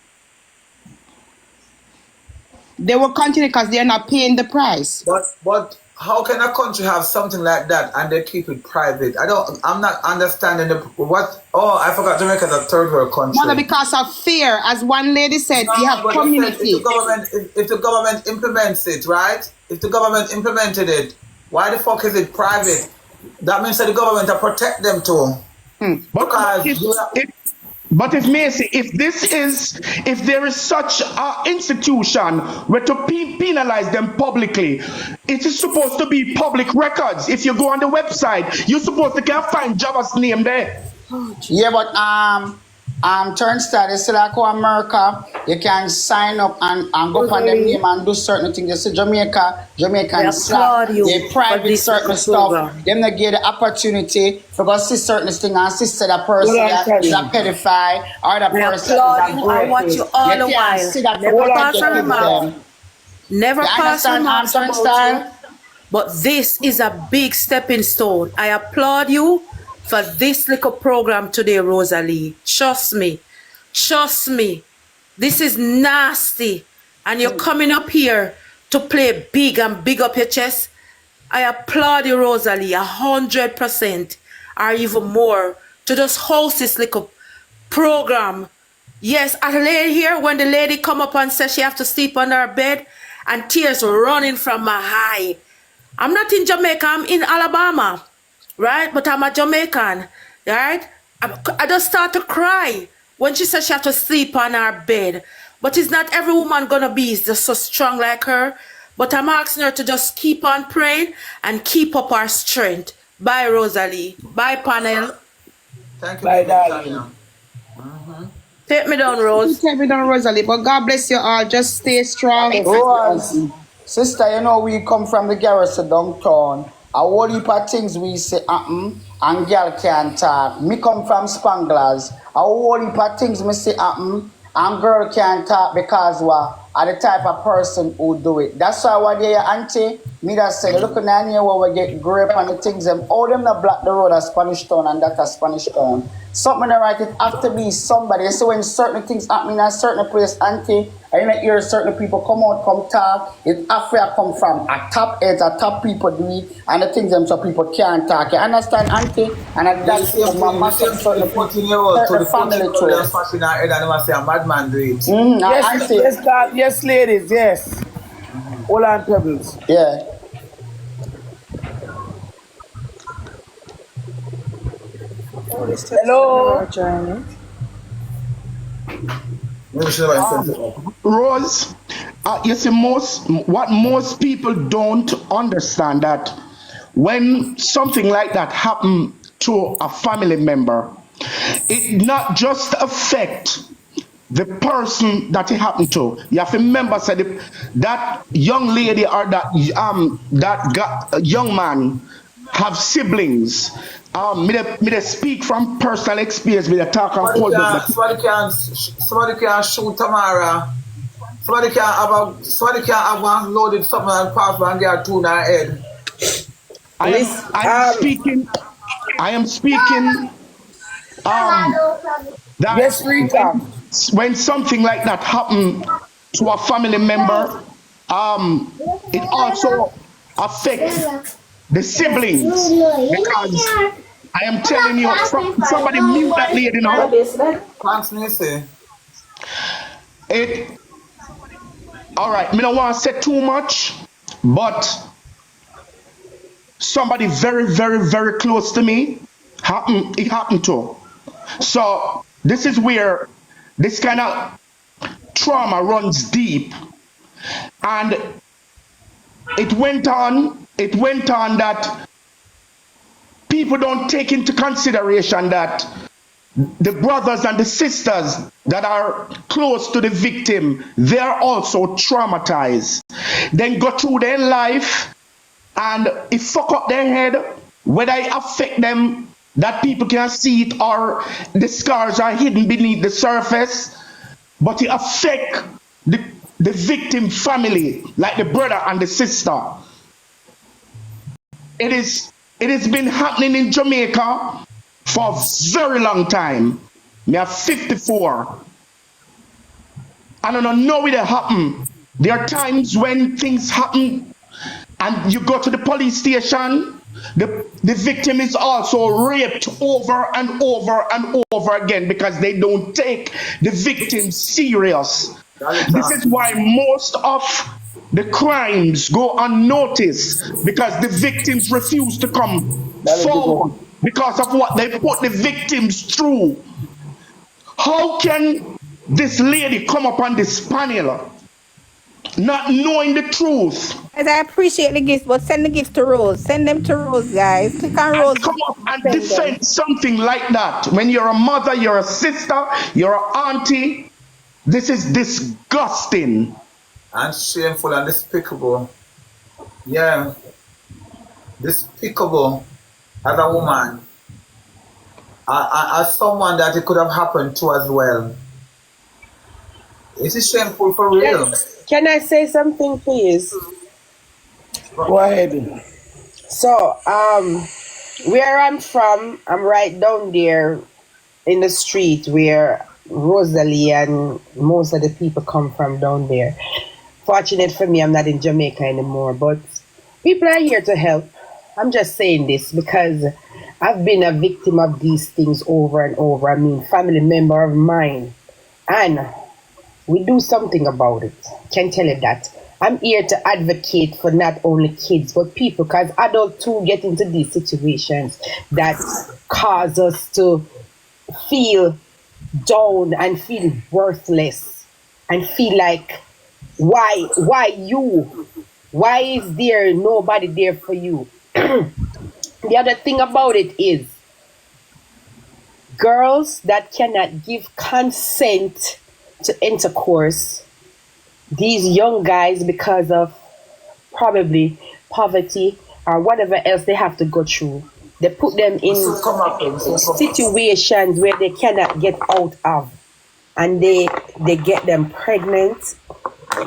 They will continue because they're not paying the price. But how can a country have something like that and they keep it private? I'm not understanding what. Oh, I forgot Jamaica is a third world country. Mother, because of fear, as one lady said, you have But community. if the government implements it, right? If the government implemented it, why the fuck is it private? That means that the government will protect them too. But if Macy, if there is such an institution where to penalize them publicly, it is supposed to be public records. If you go on the website, you're supposed to can find Jabass name there. Yeah, but turnstile is still like America. You can sign up and go on them name and do certain things. You see Jamaican slap, they private certain stuff. Them they get the opportunity for go see certain things and see that person is a pedophile or the person is a break. I watch you all the while. Never pass a remark. Never pass a remark about you. But this is a big stepping stone. I applaud you for this little program today, Rosealee. Trust me. Trust me. This is nasty. And you're coming up here to play big and big up your chest. I applaud you, Rosealee, 100% or even more to just host this little program. Yes, I lay here when the lady come up and said she have to sleep on her bed and tears running from my eye. I'm not in Jamaica, I'm in Alabama. Right? But I'm a Jamaican, right? I just start to cry when she said she have to sleep on her bed. But it's not every woman gonna be just so strong like her. But I'm asking her to just keep on praying and keep up our strength. Bye, Rosealee. Bye, panel. Thank you. Bye, darling. Take me down, Rose. Take me down, Rosealee. But God bless you all. Just stay strong. Rose, sister, you know we come from the garrison downtown. A whole heap of things we say and girl can't talk. Me come from Spanglers. A whole heap of things me say and girl can't talk because are the type of person who do it. That's why what they auntie, me that say, look at here where we get grape and the things them. All them that block the road as Spanish Town and that as Spanish Town. Something that right, it have to be somebody. So when certain things happen in a certain place, auntie, and you may hear certain people come out, come talk, it after come from a top heads, a top people do it, and the things them so people can't talk. You understand, auntie? And that's my certain 14-year-old to the family too. They're smashing our head and they must say a madman do it. Yes, ladies, yes. Hold on, Pebbles. Yeah. Hello. Rose, you see, what most people don't understand that when something like that happen to a family member, it not just affect the person that it happened to. You have to remember, say, that young lady or that young man have siblings. Me they speak from personal experience. Me they talk and hold up. Somebody can shoot Tamara. Somebody can have one loaded something and pass and get a tune in her head. I am speaking. That yes, when something like that happen to a family member, it also affects the siblings, because I am telling you, somebody mute that lady now. All right, me don't want to say too much, but somebody very, very, very close to me it happened to. So this is where this kind of trauma runs deep, and it went on that people don't take into consideration that the brothers and the sisters that are close to the victim, they're also traumatized. Then go through their life and it fuck up their head, whether it affect them that people can see it or the scars are hidden beneath the surface, but it affect the victim family, like the brother and the sister. It has been happening in Jamaica for a very long time. Me are 54. I don't know it happen. There are times when things happen and you go to the police station, the victim is also raped over and over and over again because they don't take the victim serious. This is why most of the crimes go unnoticed, because the victims refuse to come forward because of what they put the victims through. How can this lady come up on this panel not knowing the truth? Guys, I appreciate the gifts, but send the gifts to Rose. Send them to Rose, guys. Click on Rose. Come up and defend something like that. When you're a mother, you're a sister, you're an auntie. This is disgusting. And shameful and despicable. Yeah. Despicable as a woman. As someone that it could have happened to as well. It is shameful for real. Can I say something, please? Go ahead. So, where I'm from, I'm right down there in the street where Rosealee and most of the people come from down there. Fortunate for me, I'm not in Jamaica anymore, but people are here to help. I'm just saying this because I've been a victim of these things over and over. I mean, family member of mine. And we do something about it. Can tell you that. I'm here to advocate for not only kids, but people, because adults too get into these situations that cause us to feel down and feel worthless and feel like, why you? Why is there nobody there for you? The other thing about it is girls that cannot give consent to intercourse, these young guys, because of probably poverty or whatever else they have to go through, they put them in situations where they cannot get out of, and they get them pregnant,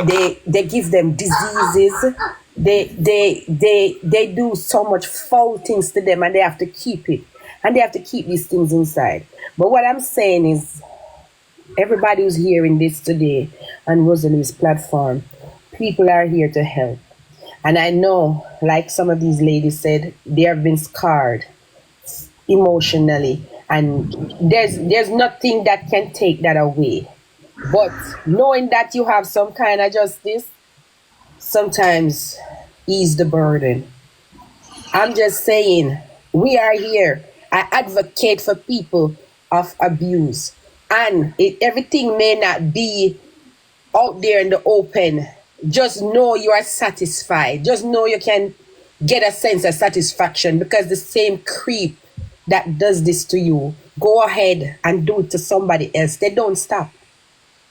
they give them diseases, they do so much foul things to them, and they have to keep it, and they have to keep these things inside. But what I'm saying is, everybody who's hearing this today on Rosalee's platform, people are here to help. And I know, like some of these ladies said, they have been scarred emotionally, and there's nothing that can take that away. But knowing that you have some kind of justice sometimes ease the burden. I'm just saying, we are here. I advocate for people of abuse. And everything may not be out there in the open. Just know you are satisfied. Just know you can get a sense of satisfaction, because the same creep that does this to you, go ahead and do it to somebody else. They don't stop.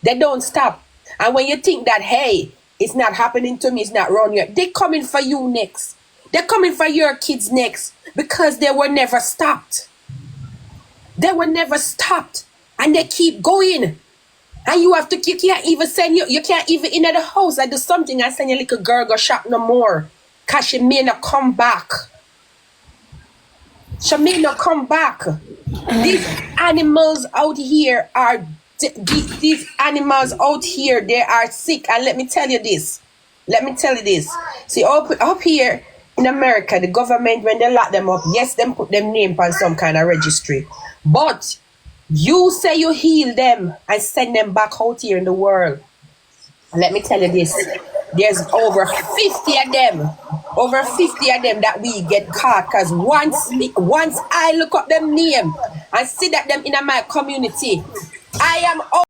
They don't stop. And when you think that, hey, it's not happening to me, it's not wrong here, they're coming for you next. They're coming for your kids next, because they were never stopped. They were never stopped. And they keep going. And you can't even send you can't even in the house and do something and send your little girl go shop no more. Because she may not come back. She may not come back. These animals out here are, these animals out here, they are sick. And let me tell you this. See, up here in America, the government, when they lock them up, yes, them put them name on some kind of registry. But you say you heal them and send them back out here in the world. And let me tell you this. There's over 50 of them that we get caught. Because once I look up them name and see that them in my community, I am